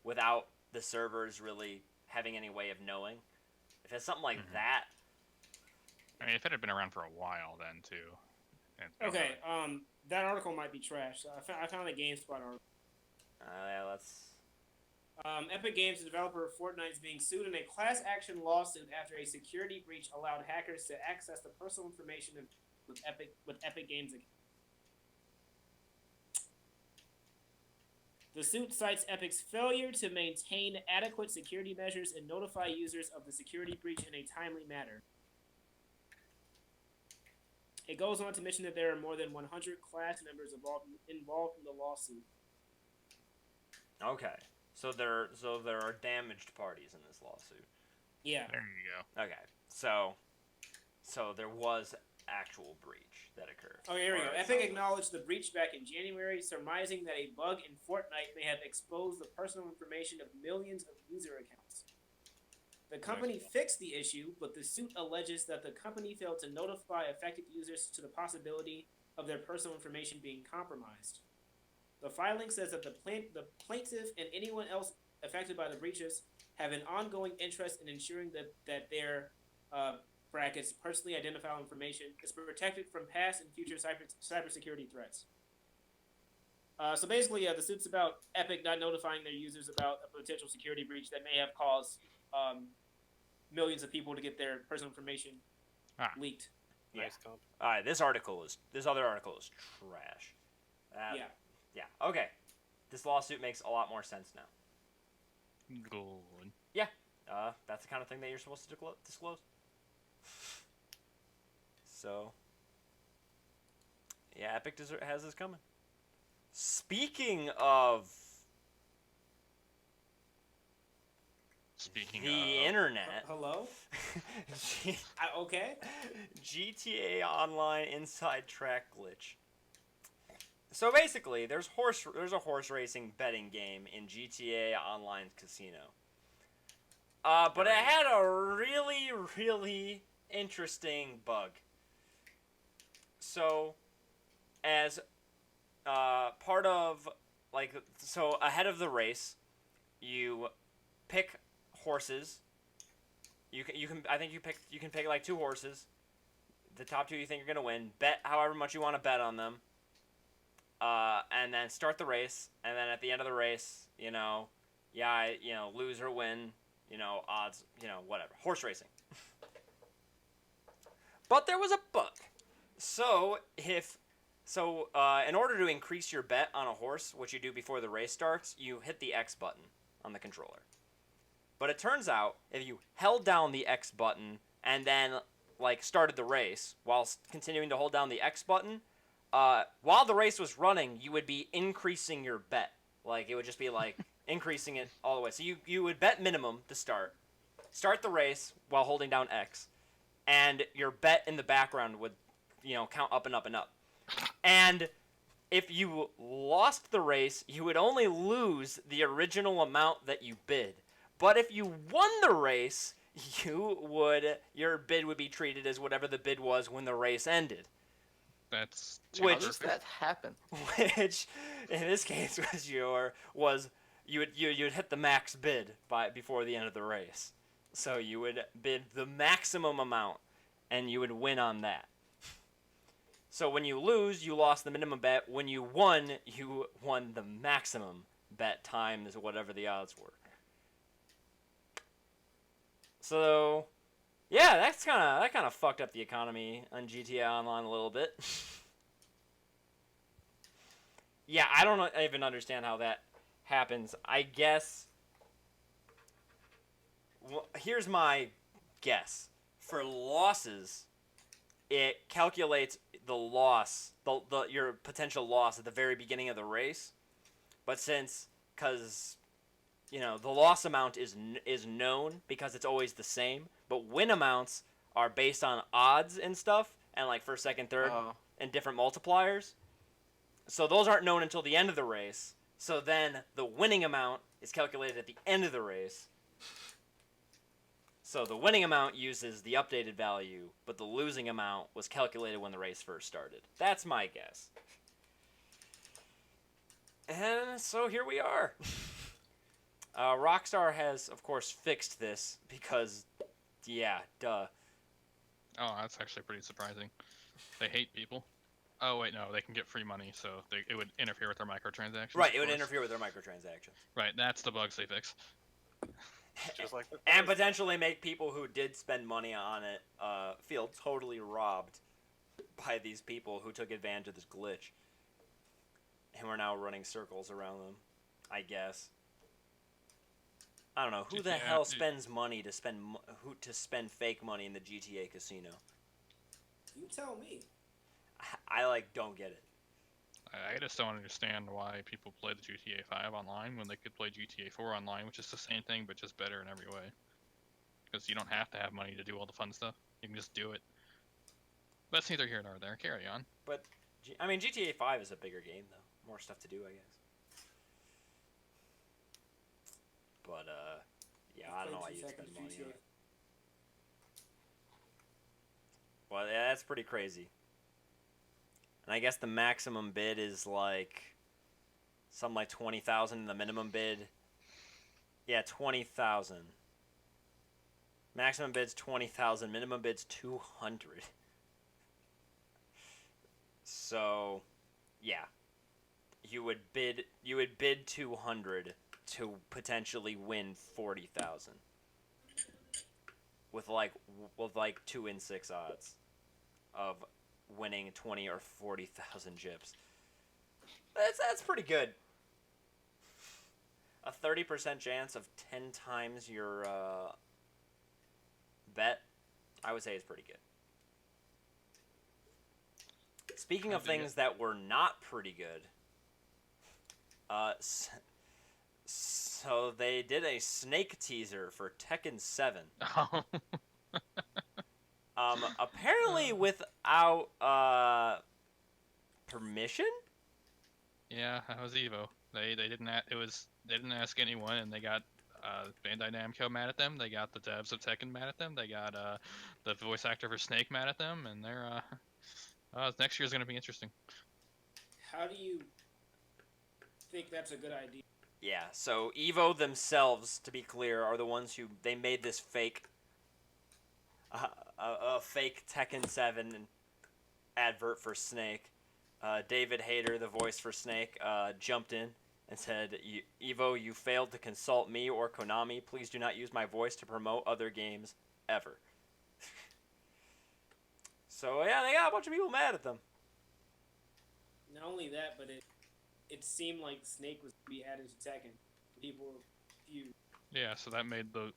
without the servers really having any way of knowing. If it's something like Mhm. that, I mean, if it had been around for a while, then too. Okay, that article might be trash. I found a GameSpot article. yeah, let's... Epic Games, the developer of Fortnite, is being sued in a class action lawsuit after a security breach allowed hackers to access the personal information with Epic Games. The suit cites Epic's failure to maintain adequate security measures and notify users of the security breach in a timely manner. It goes on to mention that there are more than 100 class members involved in the lawsuit. Okay. So there are damaged parties in this lawsuit. Yeah. There you go. Okay. So there was actual breach that occurred. Oh, here we Or go. it Epic sounds acknowledged the breach back in January, surmising that a bug in Fortnite may have exposed the personal information of millions of user accounts. The company fixed the issue, but the suit alleges that the company failed to notify affected users to the possibility of their personal information being compromised. The filing says that the plaintiff and anyone else affected by the breaches have an ongoing interest in ensuring that their brackets personally identifiable information is protected from past and future cybersecurity threats. So basically, the suit's about Epic not notifying their users about a potential security breach that may have caused millions of people to get their personal information leaked. Yeah. Nice comp. All right, this other article is trash. Yeah. Yeah. Okay. This lawsuit makes a lot more sense now. Good. That's the kind of thing that you're supposed to disclose. So, yeah, Epic has this coming. Speaking of the internet, Hello? Okay. GTA Online inside track glitch. So basically, there's a horse racing betting game in GTA Online Casino. But it had a really, really interesting bug. So, as part of ahead of the race, you pick horses. You can pick like 2 horses. The top 2 you think you're gonna win. Bet however much you want to bet on them. And then start the race, and then at the end of the race, lose or win, odds, whatever. Horse racing. But there was a bug. So, in order to increase your bet on a horse, which you do before the race starts, you hit the X button on the controller. But it turns out, if you held down the X button and then, started the race, while continuing to hold down the X button, while the race was running, you would be increasing your bet. It would just be, increasing it all the way. So you would bet minimum to start the race while holding down X, and your bet in the background would, count up and up and up. And if you lost the race, you would only lose the original amount that you bid. But if you won the race, your bid would be treated as whatever the bid was when the race ended. That's How does that happen? Which, in this case, you'd hit the max bid before the end of the race. So you would bid the maximum amount, and you would win on that. So when you lose, you lost the minimum bet. When you won the maximum bet times whatever the odds were. So, yeah, that kind of fucked up the economy on GTA Online a little bit. Yeah, I don't even understand how that happens. I guess. Well, here's my guess. For losses, it calculates the loss, your potential loss at the very beginning of the race. But because the loss amount is known because it's always the same, but win amounts are based on odds and stuff, and first, second, third, and different multipliers. So those aren't known until the end of the race. So then the winning amount is calculated at the end of the race. So the winning amount uses the updated value, but the losing amount was calculated when the race first started. That's my guess. And so here we are. Rockstar has, of course, fixed this because, yeah, duh. Oh, that's actually pretty surprising. They hate people. Oh, wait, no, they can get free money, so it would interfere with their microtransactions. Right, it would interfere with their microtransactions. Right, that's the bugs they fix. Just like and potentially make people who did spend money on it feel totally robbed by these people who took advantage of this glitch. And we're now running circles around them, I guess. I don't know who the hell spends money to spend fake money in the GTA casino. You tell me. I don't get it. I just don't understand why people play the GTA 5 online when they could play GTA 4 online, which is the same thing but just better in every way. Because you don't have to have money to do all the fun stuff. You can just do it. But that's neither here nor there. Carry on. But GTA 5 is a bigger game though. More stuff to do, I guess. But Yeah, I don't know why Played you'd 2 spend seconds money on GTA. it. Well, yeah, that's pretty crazy. And I guess the maximum bid is like something like 20,000. The minimum bid, yeah, 20,000. Maximum bid's 20,000. Minimum bid's 200. So, yeah, you would bid 200 to potentially win 40,000 with like 2 in 6 odds of winning 20 or 40,000 gyps. That's pretty good. A 30% chance of 10 times your bet, I would say, is pretty good. Speaking of things that were not pretty good, so they did a Snake teaser for Tekken 7. Oh. Apparently without permission. Yeah, that was Evo. They didn't ask anyone, and they got Bandai Namco mad at them. They got the devs of Tekken mad at them. They got the voice actor for Snake mad at them, and they're next year's gonna be interesting. How do you think that's a good idea? Yeah, so Evo themselves, to be clear, are the ones who they made this fake a fake Tekken 7 advert for Snake. David Hayter, the voice for Snake, jumped in and said, Evo, you failed to consult me or Konami. Please do not use my voice to promote other games ever. So, yeah, they got a bunch of people mad at them. Not only that, but it seemed like Snake was to be added to Tekken. People were confused. Yeah, so that made the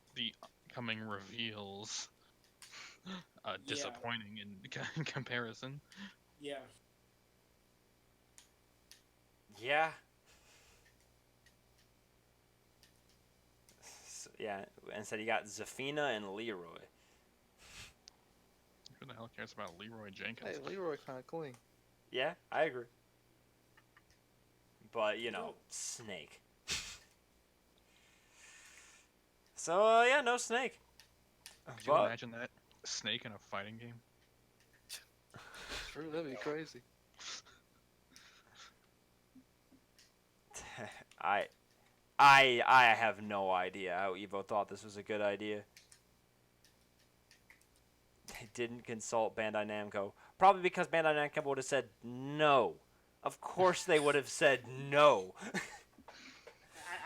coming reveals disappointing in comparison. Yeah. Yeah. So, yeah, and said he got Zafina and Leroy. Who the hell cares about Leroy Jenkins? Hey, Leroy kind of clean. Yeah, I agree. But, you know, No. Snake. So, yeah, no Snake. Could you imagine that? Snake in a fighting game? True, that'd be crazy. I have no idea how Evo thought this was a good idea. They didn't consult Bandai Namco. Probably because Bandai Namco would have said no. Of course they would have said no.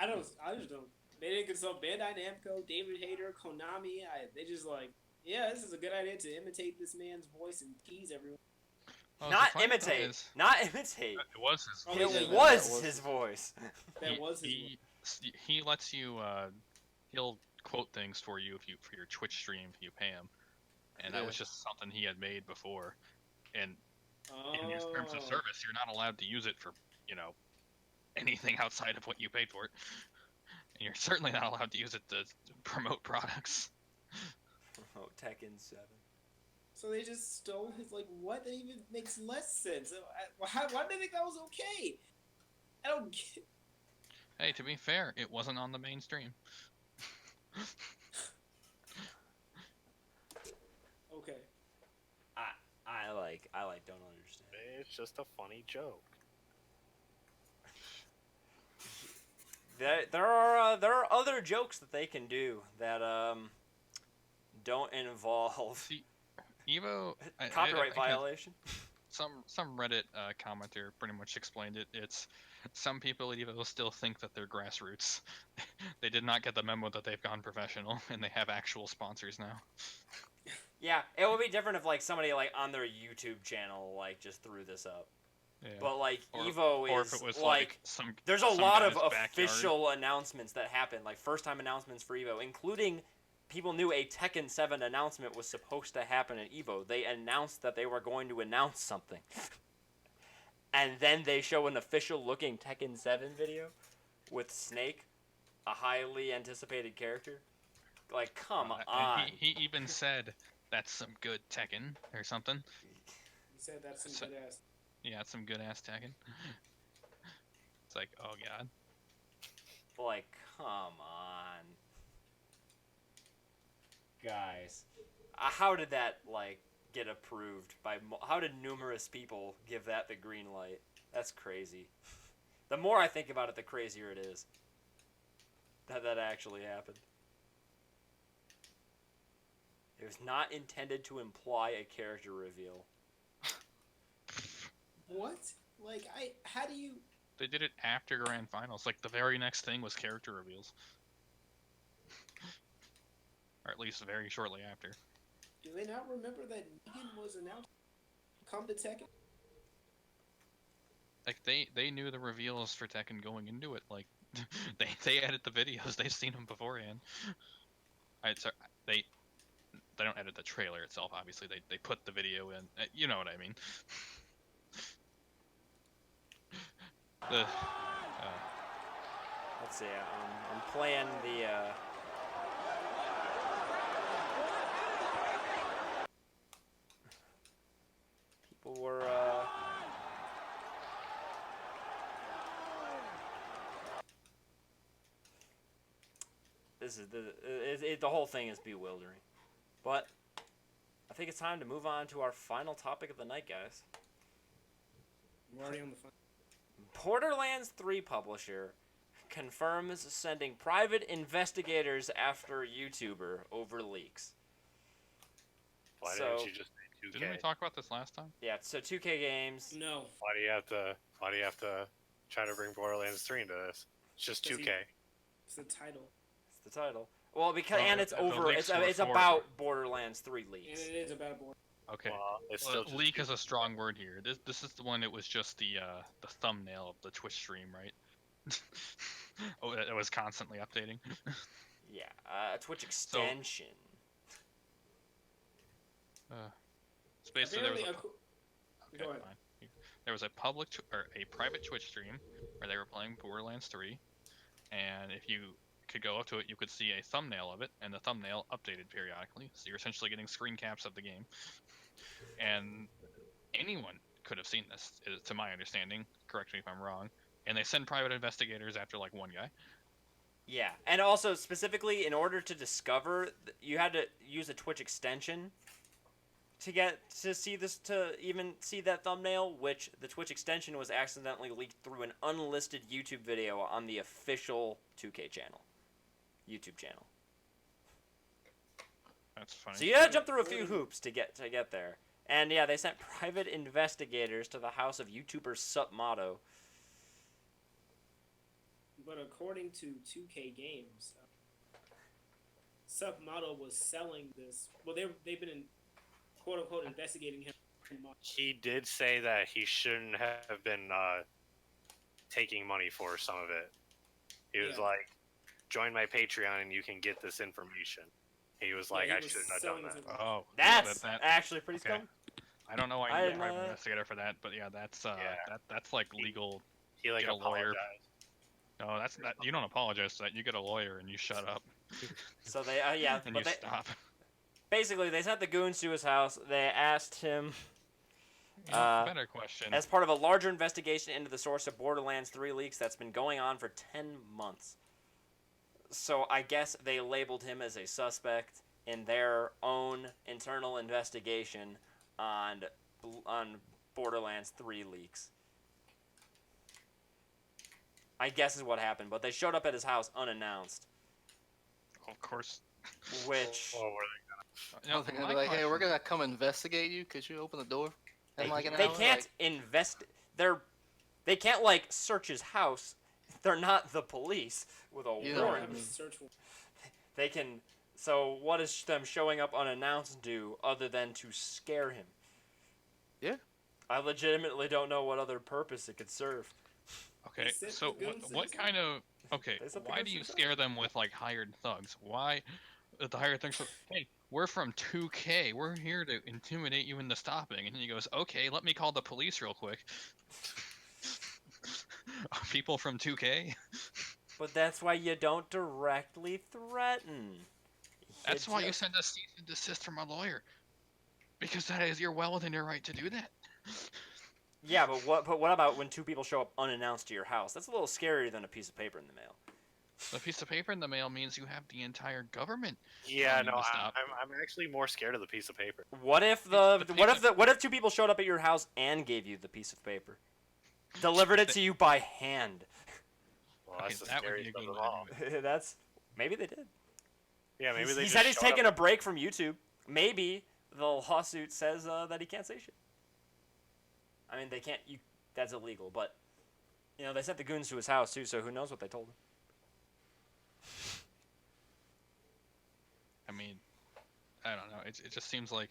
I just don't. They didn't consult Bandai Namco, David Hayter, Konami. They just like, yeah, this is a good idea to imitate this man's voice and tease everyone. Well, Not the funny thing imitate. is, Not imitate. it was his. Oh, voice. yeah, It that was was his voice. That was his. He lets you. He'll quote things for you for your Twitch stream if you pay him, and that Yeah. was just something he had made before. And Oh. in your terms of service, you're not allowed to use it for anything outside of what you paid for it. And you're certainly not allowed to use it to promote products. Oh, Tekken 7. So they just stole his, like, what? That even makes less sense. Why did they think that was okay? I don't get. Hey, to be fair, it wasn't on the mainstream. Okay. I don't understand. It's just a funny joke. There are other jokes that they can do that don't involve See, Evo copyright I violation. some Reddit commenter pretty much explained it. It's some people at Evo still think that they're grassroots. They did not get the memo that they've gone professional and they have actual sponsors now. Yeah, it would be different if like somebody like on their YouTube channel like just threw this up. Yeah. But like Or- Evo or is if it was like some there's a some lot guy's of backyard. official announcements that happen, like first time announcements for Evo, including people knew a Tekken 7 announcement was supposed to happen at Evo. They announced that they were going to announce something. And then they show an official looking Tekken 7 video with Snake, a highly anticipated character. Like, come And on. he even said that's some good Tekken or something. He said that's some So- good ass. Yeah, it's some good ass Tekken. It's like, oh god. Like, come on. guys. How did that like get approved by? How did numerous people give that the green light? That's crazy. The more I think about it, the crazier it is. That actually happened. It was not intended to imply a character reveal. What? Like, how do you? They did it after Grand Finals. Like, the very next thing was character reveals. Or at least very shortly after. Do they not remember that Negan was announced? Come to Tekken. Like, they knew the reveals for Tekken going into it. Like, they edit the videos. They've seen them beforehand. They don't edit the trailer itself, obviously. They put the video in. You know what I mean. Let's see. I'm playing the. People were. This is the whole thing is bewildering, but I think it's time to move on to our final topic of the night, guys. I'm already on the phone. Borderlands 3 publisher confirms sending private investigators after YouTuber over leaks. Why So- didn't you just say 2K? Didn't we talk about this last time? Yeah, so 2K Games. No, Why do you have to try to bring Borderlands 3 into this? It's just 2K. it's the title, It's the title. Well, because Well, and it's the over. leaks It's were for- about Borderlands 3 and leaks. it is about a board. Okay. Well, it's Well, still just leak is a strong word here. This is the one. It was just the thumbnail of the Twitch stream, right? Oh, it was constantly updating. Yeah, a Twitch extension. So basically, there was Apparently, okay, go ahead. fine. There was a a private Twitch stream where they were playing Borderlands 3, and if you could go up to it, you could see a thumbnail of it, and the thumbnail updated periodically. So you're essentially getting screen caps of the game, and anyone could have seen this, to my understanding. Correct me if I'm wrong. And they send private investigators after like one guy. Yeah, and also specifically in order to discover, you had to use a Twitch extension to see this, to even see that thumbnail, which the Twitch extension was accidentally leaked through an unlisted YouTube video on the official 2K channel, YouTube channel. That's funny. So you had to jump through a few hoops to get there. And yeah, they sent private investigators to the house of YouTuber Supmato. But according to 2K Games, Submodel was selling this. Well, they've been quote unquote investigating him. He did say that he shouldn't have been taking money for some of it. He was Yeah. like, "Join my Patreon and you can get this information." He was like, he "I was shouldn't have selling done this that." information. Oh, That's that- actually pretty okay. scum. I don't know why I you need a didn't private know that. investigator for that, but yeah, that's Yeah. that's like legal. He like Get a lawyer. apologized. No, that's not. You don't apologize for that. You get a lawyer and you shut up So they, yeah, and but you they, stop. basically they sent the goons to his house. They asked him, Better question. as part of a larger investigation into the source of Borderlands 3 leaks that's been going on for 10 months. So I guess they labeled him as a suspect in their own internal investigation on Borderlands 3 leaks. I guess is what happened, but they showed up at his house unannounced, Of course. which Oh, were No, They're gonna my be like, hey, we're question- gonna come investigate you. Could you open the door? And like an they hour, can't like, invest. They can't like search his house. They're not the police with a You know what I warrant. mean. Search warrant. They can. So what does them showing up unannounced do other than to scare him? Yeah. I legitimately don't know what other purpose it could serve. Okay, sent so the goons to what his kind of okay? They sent the Why goons do to you his scare them with like hired thugs? Why the hired thugs? Hey, we're from 2K. We're here to intimidate you into stopping. And he goes, okay, let me call the police real quick. People from 2K. But that's why you don't directly threaten. That's why you just- send a cease and desist from a lawyer. Because that is you're well within your right to do that. Yeah, but what about when two people show up unannounced to your house? That's a little scarier than a piece of paper in the mail. The piece of paper in the mail means you have the entire government. Yeah, telling you no, to stop. I'm actually more scared of the piece of paper. What if what if two people showed up at your house and gave you the piece of paper, delivered it to you by hand? Well, Okay, that's the that would be scariest a good of one them to all. do it. That's maybe they did. Yeah, maybe they He just said he's showed taking up. a break from YouTube. Maybe the lawsuit says that he can't say shit. I mean, they can't. That's illegal. But they sent the goons to his house too. So who knows what they told him? I mean, I don't know. It just seems like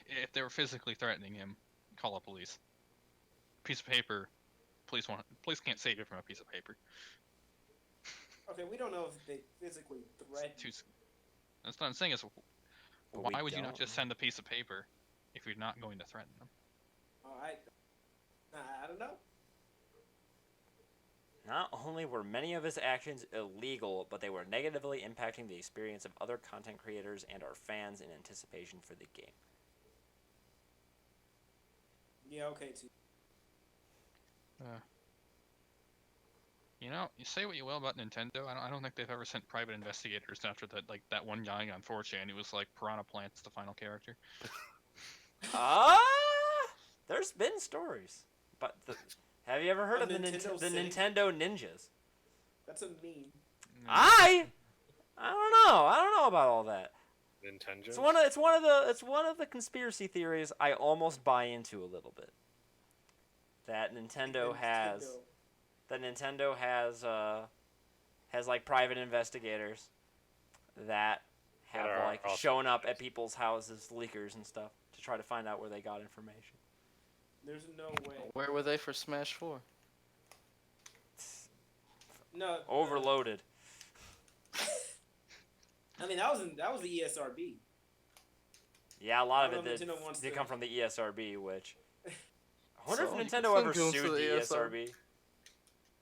if they were physically threatening him, call the police. Piece of paper, police can't save you from a piece of paper. Okay, we don't know if they physically threaten. That's what I'm saying is, But we why would you not don't just know. send a piece of paper if you're not going to threaten them? Oh, I don't know. Not only were many of his actions illegal, but they were negatively impacting the experience of other content creators and our fans in anticipation for the game. Yeah, okay, too. You say what you will about Nintendo. I don't think they've ever sent private investigators after that one guy on 4chan who was like Piranha Plant's the final character. There's been stories, but have you ever heard of the Nintendo the sitting? Nintendo Ninjas? That's a meme. I don't know. I don't know about all that. Nintendo. It's one of the conspiracy theories I almost buy into a little bit. That Nintendo has like private investigators that have That are like also shown up at ninjas. people's houses, leakers and stuff, to try to find out where they got information. There's no way. Where were they for Smash 4? No. Overloaded. I mean, that was the E ESRB. Yeah, a lot of I it don't know if Nintendo wants did to- come from the E ESRB, which I wonder So, if you Nintendo can ever send goons sued to the the ESRB.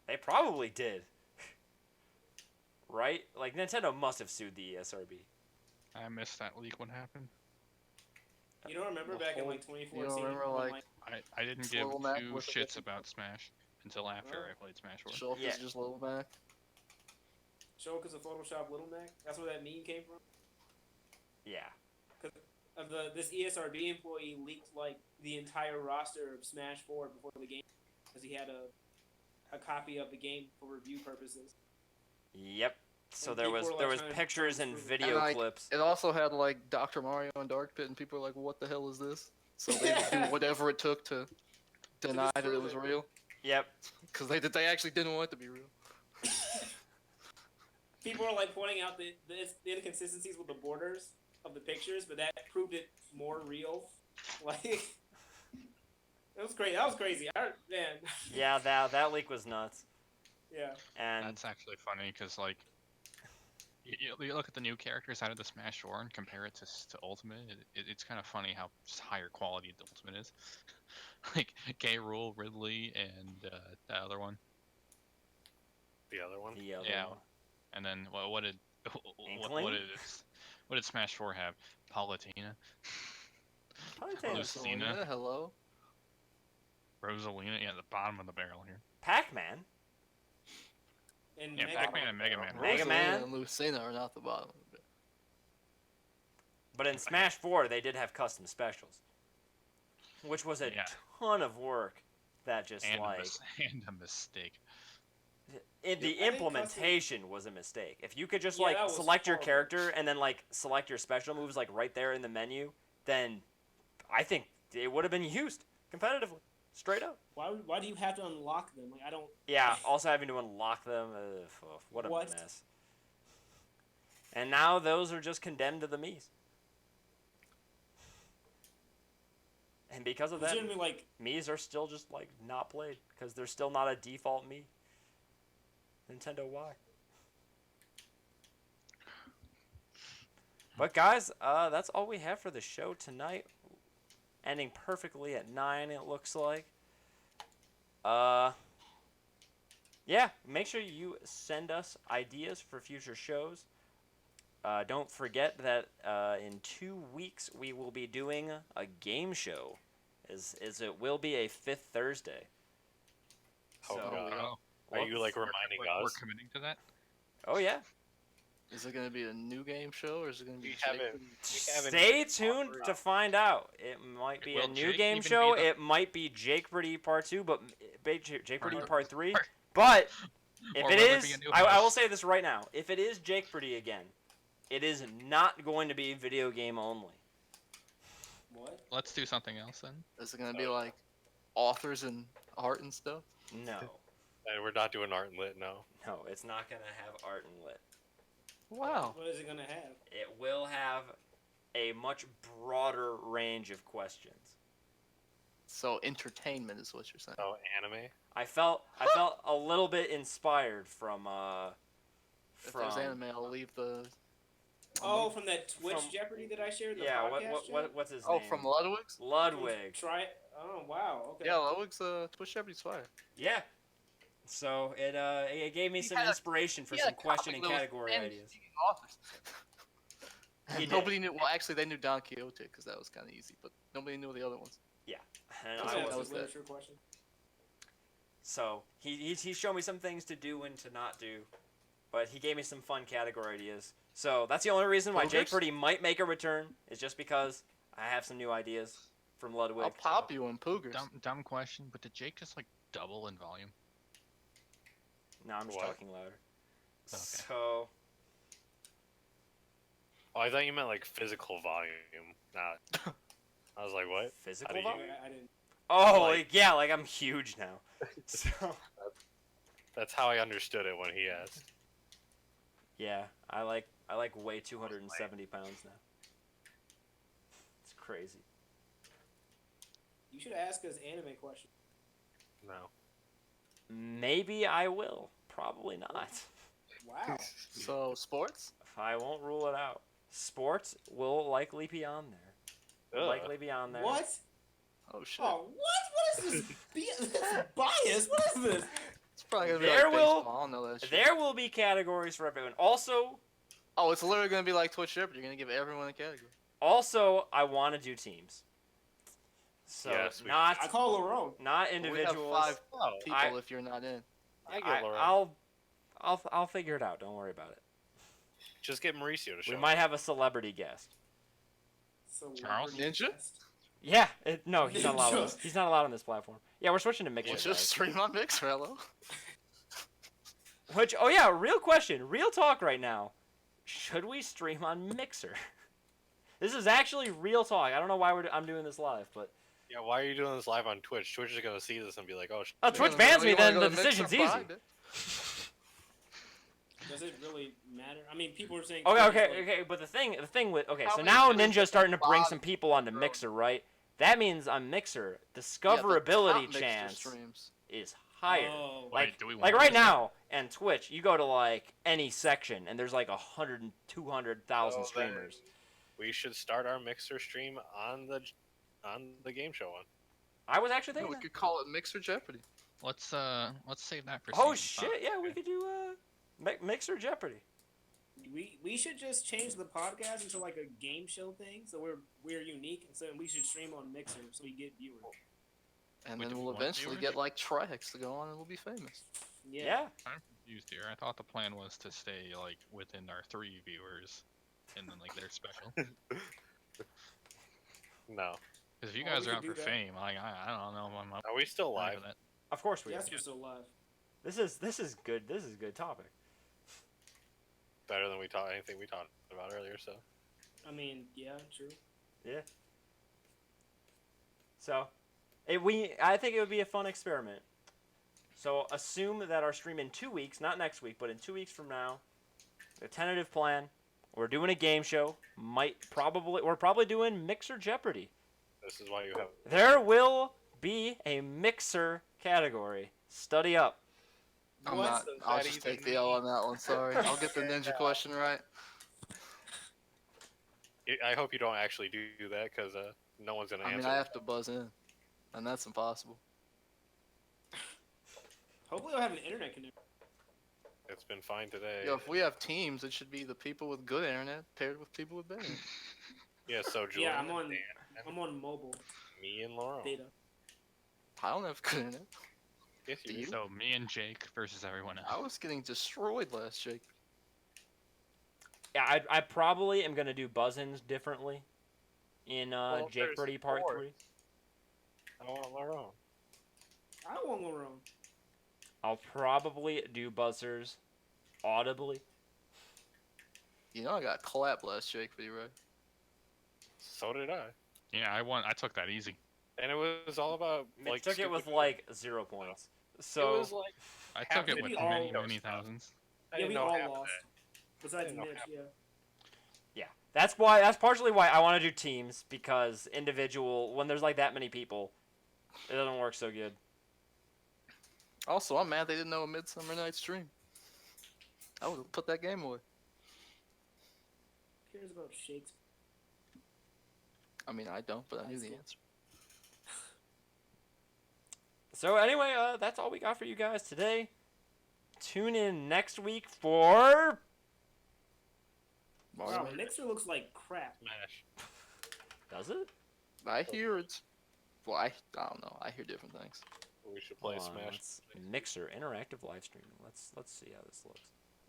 They probably did. Right? Like, Nintendo must have sued the E ESRB. I missed that leak when it happened. You don't remember The back in whole- like you 2014? don't remember, when, like, I didn't give Little Mac two with the shits different- about Smash until after Oh. I played Smash 4. Shulk Yeah. is just Little Mac. Shulk is a Photoshop Little Mac? That's where that meme came from? Yeah. Of this E ESRB employee leaked like the entire roster of Smash 4 before the game because he had a copy of the game for review purposes. Yep. So And there people was were, like, there was trying to pictures prove and it. video And, like, clips. It also had like Dr. Mario and Dark Pit, and people were like, "What the hell is this?" So they would do whatever it took to deny that it disprove was it. real, Yep. because they actually didn't want it to be real. People are like pointing out the inconsistencies with the borders of the pictures, but that proved it more real. Like, it was crazy. That was crazy. Man. Yeah, that leak was nuts. Yeah. And That's actually funny because like you look at the new characters out of the Smash 4 and compare it to Ultimate. It's kind of funny how just higher quality the Ultimate is. Like K. Rool, Ridley, and the other one. The other one. the other Yeah. one. And then what did Inkling? what did Smash 4 have? Palutena, Probably take Lucina. Yeah, hello. Rosalina. Yeah, the bottom of the barrel here. Pac-Man. And Yeah, Pac-Man and Mega Man. Mega Rosalina Man? and Lucina are not the bottom of it. But in Smash 4, they did have custom specials, which was a Yeah. ton of work. That just And like and a mistake. the I think implementation was a mistake. If you could just Yeah, like that was select your horrible. character and then like select your special moves like right there in the menu, then I think it would have been used competitively, straight up. Why do you have to unlock them? Like, I don't. Yeah, also having to unlock them, what a What? mess. And now those are just condemned to the Mii's. And because of that, Legitimately, like, Mii's are still just like not played because they're still not a default Mii. Nintendo why? But guys, that's all we have for the show tonight. Ending perfectly at 9, it looks like. Yeah, make sure you send us ideas for future shows. Don't forget that in 2 weeks we will be doing a game show, as it will be a 5th Thursday. Oh, So, God. Oh, Are you like reminding We're us? committing to that. Oh yeah. Is it gonna be a new game show or is it gonna be? We Jake haven't- and- Stay tuned to find out. It might be a Will new Jake game even show. be the- It might be Jake Pretty Part 2, but Jake Pretty Part- Part 3. part- But if Or it will there is, be a new I will host? say this right now. If it is Jake Pretty again, it is not going to be video game only. What? Let's do something else then. Is it gonna be like authors and art and stuff? No, And we're not doing art and lit, no. no, it's not going to have art and lit. Wow. What is it gonna have? It will have a much broader range of questions. So entertainment is what you're saying. Oh, anime. I felt a little bit inspired from If there's anime, I'll leave the. Oh, from that Twitch From- Jeopardy that I shared. The yeah, podcast what's his Oh, name? from Ludwig's. Ludwig. Try it. Oh wow. Okay. Yeah, Ludwig's Twitch Jeopardy's fire. Yeah. So it gave me He some had a- inspiration for He had some a question and comic that was category 10 ideas. speaking authors. He did. Nobody knew. Well, actually, they knew Don Quixote because that was kind of easy, but nobody knew the other ones. And I'm I gonna was- ask was a that. literature question. So he's shown me some things to do and to not do, but he gave me some fun category ideas. So that's the only reason why Jake Poogers? Purdy might make a return is just because I have some new ideas from Ludwig. I'll pop you in Poogers. Dumb question, but did Jake just like double in volume? No, I'm just What? talking louder. Okay. So Oh, I thought you meant like physical volume, not. I was like, what? physical do you- volume? I didn't. Oh, Like- yeah, like I'm huge now. So That's how I understood it when he asked. yeah, I weigh 270 pounds now. It's crazy. You should ask us anime questions. No. Maybe I will. Probably not. Wow. So sports. I won't rule it out. Sports will likely be on there. Ugh. Likely be on there. What? Oh shit. Oh, what? What is this? This is bias. What is this? It's probably gonna be There like will- baseball. I don't know that shit. There will be categories for everyone. Oh, it's literally gonna be like Twitch Jeopardy. You're gonna give everyone a category. Also, I want to do teams. So Yes, we- I not call Larone. not We individuals. have 5 Oh, people if you're not in. I get Laura. I'll figure it out. Don't worry about it. Just get Mauricio to show We up. might have a celebrity guest. So Charles? Ninja? Yeah, no, he's not allowed. On Ninja. this. He's not allowed on this platform. Yeah, we're switching to Mixer. We'll guys. just stream on Mixer, hello. Which, oh yeah, real question, real talk right now. Should we stream on Mixer? This is actually real talk. I don't know why I'm doing this live, but Yeah, why are you doing this live on Twitch? Twitch is gonna see this and be like, oh, oh, Twitch bans me, then the decision's easy. Does it really matter? I mean, people are saying. Okay. But the thing with How so many now people Ninja's starting to bring bot- some people onto bro? Mixer, right? That means on Mixer, discoverability chance Streams. is higher. Oh. Like, Wait, do we like want right this? now, and Twitch, you go to like any section, and there's like 100 and 200,000 Oh, streamers. we should start our Mixer stream on the game show one. I was actually Yeah, thinking. we that. could call it Mixer Jeopardy. Let's save that for. Oh season shit! 5. Yeah, we could do Mixer Jeopardy. We should just change the podcast into like a game show thing, so we're unique, and so we should stream on Mixer so we get viewers. And Wait, then do we we'll want eventually viewers? get like Trihex to go on and we'll be famous. Yeah. I'm confused here. I thought the plan was to stay like within our 3 viewers, and then like they're special. No. Because if you Oh, guys we are could out do for that. fame, like I don't know if I'm up Are we still for live? that. Of course we Yes, are. we're still live. This is good. This is a good topic. Better than anything we talked about earlier. So I mean, yeah, true. Yeah. So, I think it would be a fun experiment. So assume that our stream in 2 weeks, not next week, but in 2 weeks from now, the tentative plan, we're doing a game show. We're probably doing Mixer Jeopardy. this is why you have. There will be a Mixer category. Study up. I'm What not. does I'll that just even take the L on that one. Sorry. I'll get the ninja question right. I hope you don't actually do that because no one's gonna I answer. mean, I have to buzz in, and that's impossible. Hopefully, we'll have an internet connection. It's been fine today. Yo, if we have teams, it should be the people with good internet paired with people with bad internet. Yeah, so Julian, Yeah, I'm on. Dan, I'm on mobile me and Laurel. data. I don't have good internet. Yes, you Do do. you? So me and Jake versus everyone else. I was getting destroyed last Jake. Yeah, I probably am gonna do buzzins differently in Well, if Jake there's Birdie Part four. 3. I want to learn. I don't want to go wrong. I'll probably do buzzers audibly. You know I got clapped last Jake for you, right? So did I. Yeah, I won. I took that easy. And it was all about I like. took it with stupid- like 0 points. It So was like. I Half took it the with video many, stuff. many thousands. I Yeah, didn't we know all half of lost. that. Besides didn't know Mitch, half. yeah. yeah, that's partially why I want to do teams, because individual, when there's like that many people, it doesn't work so good. Also, I'm mad they didn't know a Midsummer Night Stream. I would have put that game away. Who cares about Shakespeare? I mean, I don't, but I knew That's the cool. answer. So anyway, that's all we got for you guys today. Tune in next week for Mario. Wow, Mixer looks like crap. Smash. does it? I hear it's. Well, I don't know. I hear different things. We should play Hold on, Smash. let's- Mixer interactive live streaming. Let's see how this looks.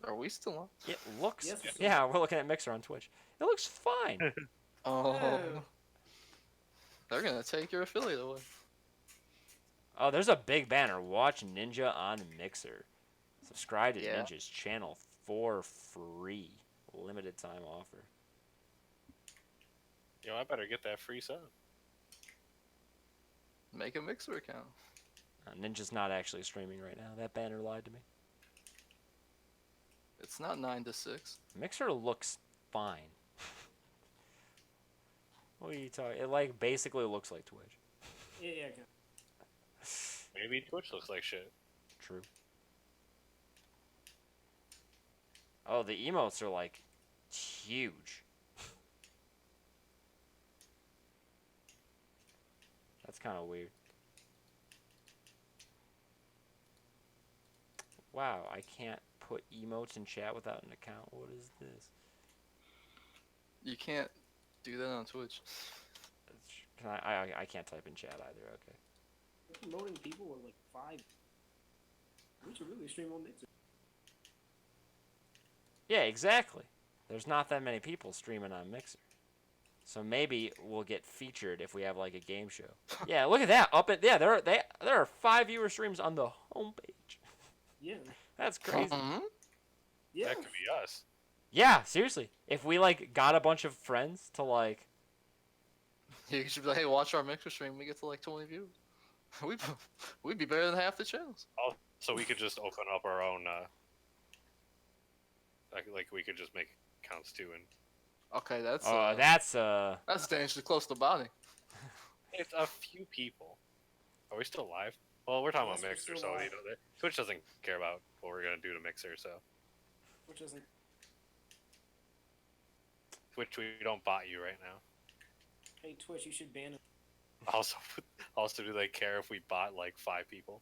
Are we still on? It looks. Yes, we're still yeah, we're looking at Mixer on Twitch. It looks fine. Oh. Oh. They're gonna take your affiliate away. Oh, there's a big banner. Watch Ninja on Mixer. Subscribe to Yeah. Ninja's channel for free. Limited time offer. Yo, I better get that free sub. Make a Mixer account. Ninja's not actually streaming right now. That banner lied to me. It's not 9 to 6. Mixer looks fine. What are you talking? It like basically looks like Twitch. Yeah, okay. Maybe Twitch looks like shit. True. Oh, the emotes are like huge. That's kind of weird. Wow, I can't put emotes in chat without an account. What is this? You can't do that on Twitch. Can I can't type in chat either. Okay. Promoting people with like 5. We should really stream on Mixer. Yeah, exactly. There's not that many people streaming on Mixer. So maybe we'll get featured if we have like a game show. Yeah, look at that. There are 5 viewer streams on the homepage. Yeah. That's crazy. Yeah. That could be us. Yeah, seriously. If we like got a bunch of friends to like You should be like, hey, watch our Mixer stream. We get to like 20 views. We'd be better than half the channels. So we could just open up our own. Like we could just make accounts too, and Okay, that's that's dangerously close to botting. it's a few people. Are we still live? Well, we're talking Yes, about we're Mixer, still so live. Twitch doesn't care about what we're gonna do to Mixer, so Which isn't. Twitch we don't bot you right now. Hey, Twitch, you should ban it. Also, do they care if we bot like 5 people?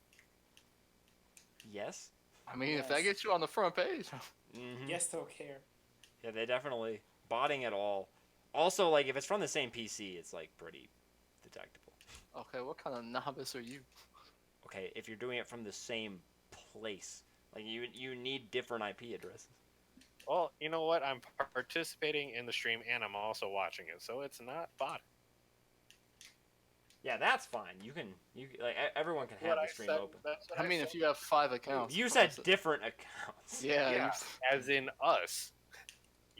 yes. I mean, if that Yes. gets you on the front page. Mm-hmm. Yes, they'll care. Yeah, they definitely botting it all. Also, like if it's from the same PC, it's like pretty detectable. Okay, what kind of novice are you? Okay, if you're doing it from the same place, like you need different IP addresses. Well, you know what? I'm participating in the stream and I'm also watching it, so it's not bot. Yeah, that's fine. You like everyone can have the stream open. I mean, if you have 5 accounts. You of said course different accounts. Yeah. Yeah, as in us.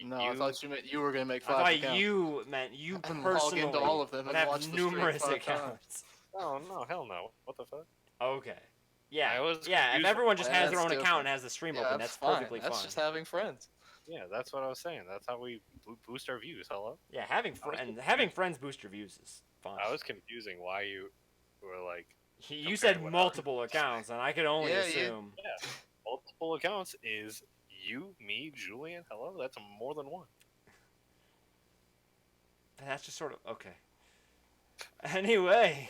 No, I thought you meant you were gonna make I 5 thought accounts. you meant you And log personally into all of them would and have watch the stream numerous 5 accounts. Oh no, hell no! What the fuck? Okay. Yeah. I was Yeah. If confused. everyone just has their That's own different. account and has the stream Yeah, open, that's that's fine. perfectly That's fine. just having friends. Yeah, that's what I was saying. That's how we boost our views. Hello? Yeah, having having friends boost your views is fine. I was confusing why you were like You said comparing what multiple accounts, and I could only Yeah, you- assume. multiple accounts is you, me, Julian. Hello? That's more than one. That's just sort of okay. Anyway,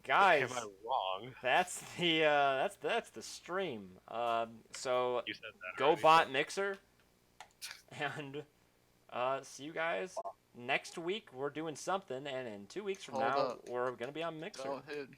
guys, Am I wrong? that's the that's the stream. So You said that. go already. bot Mixer, and see you guys next week. We're doing something, and in 2 weeks from Hold now up. we're gonna be on Mixer. Don't hit.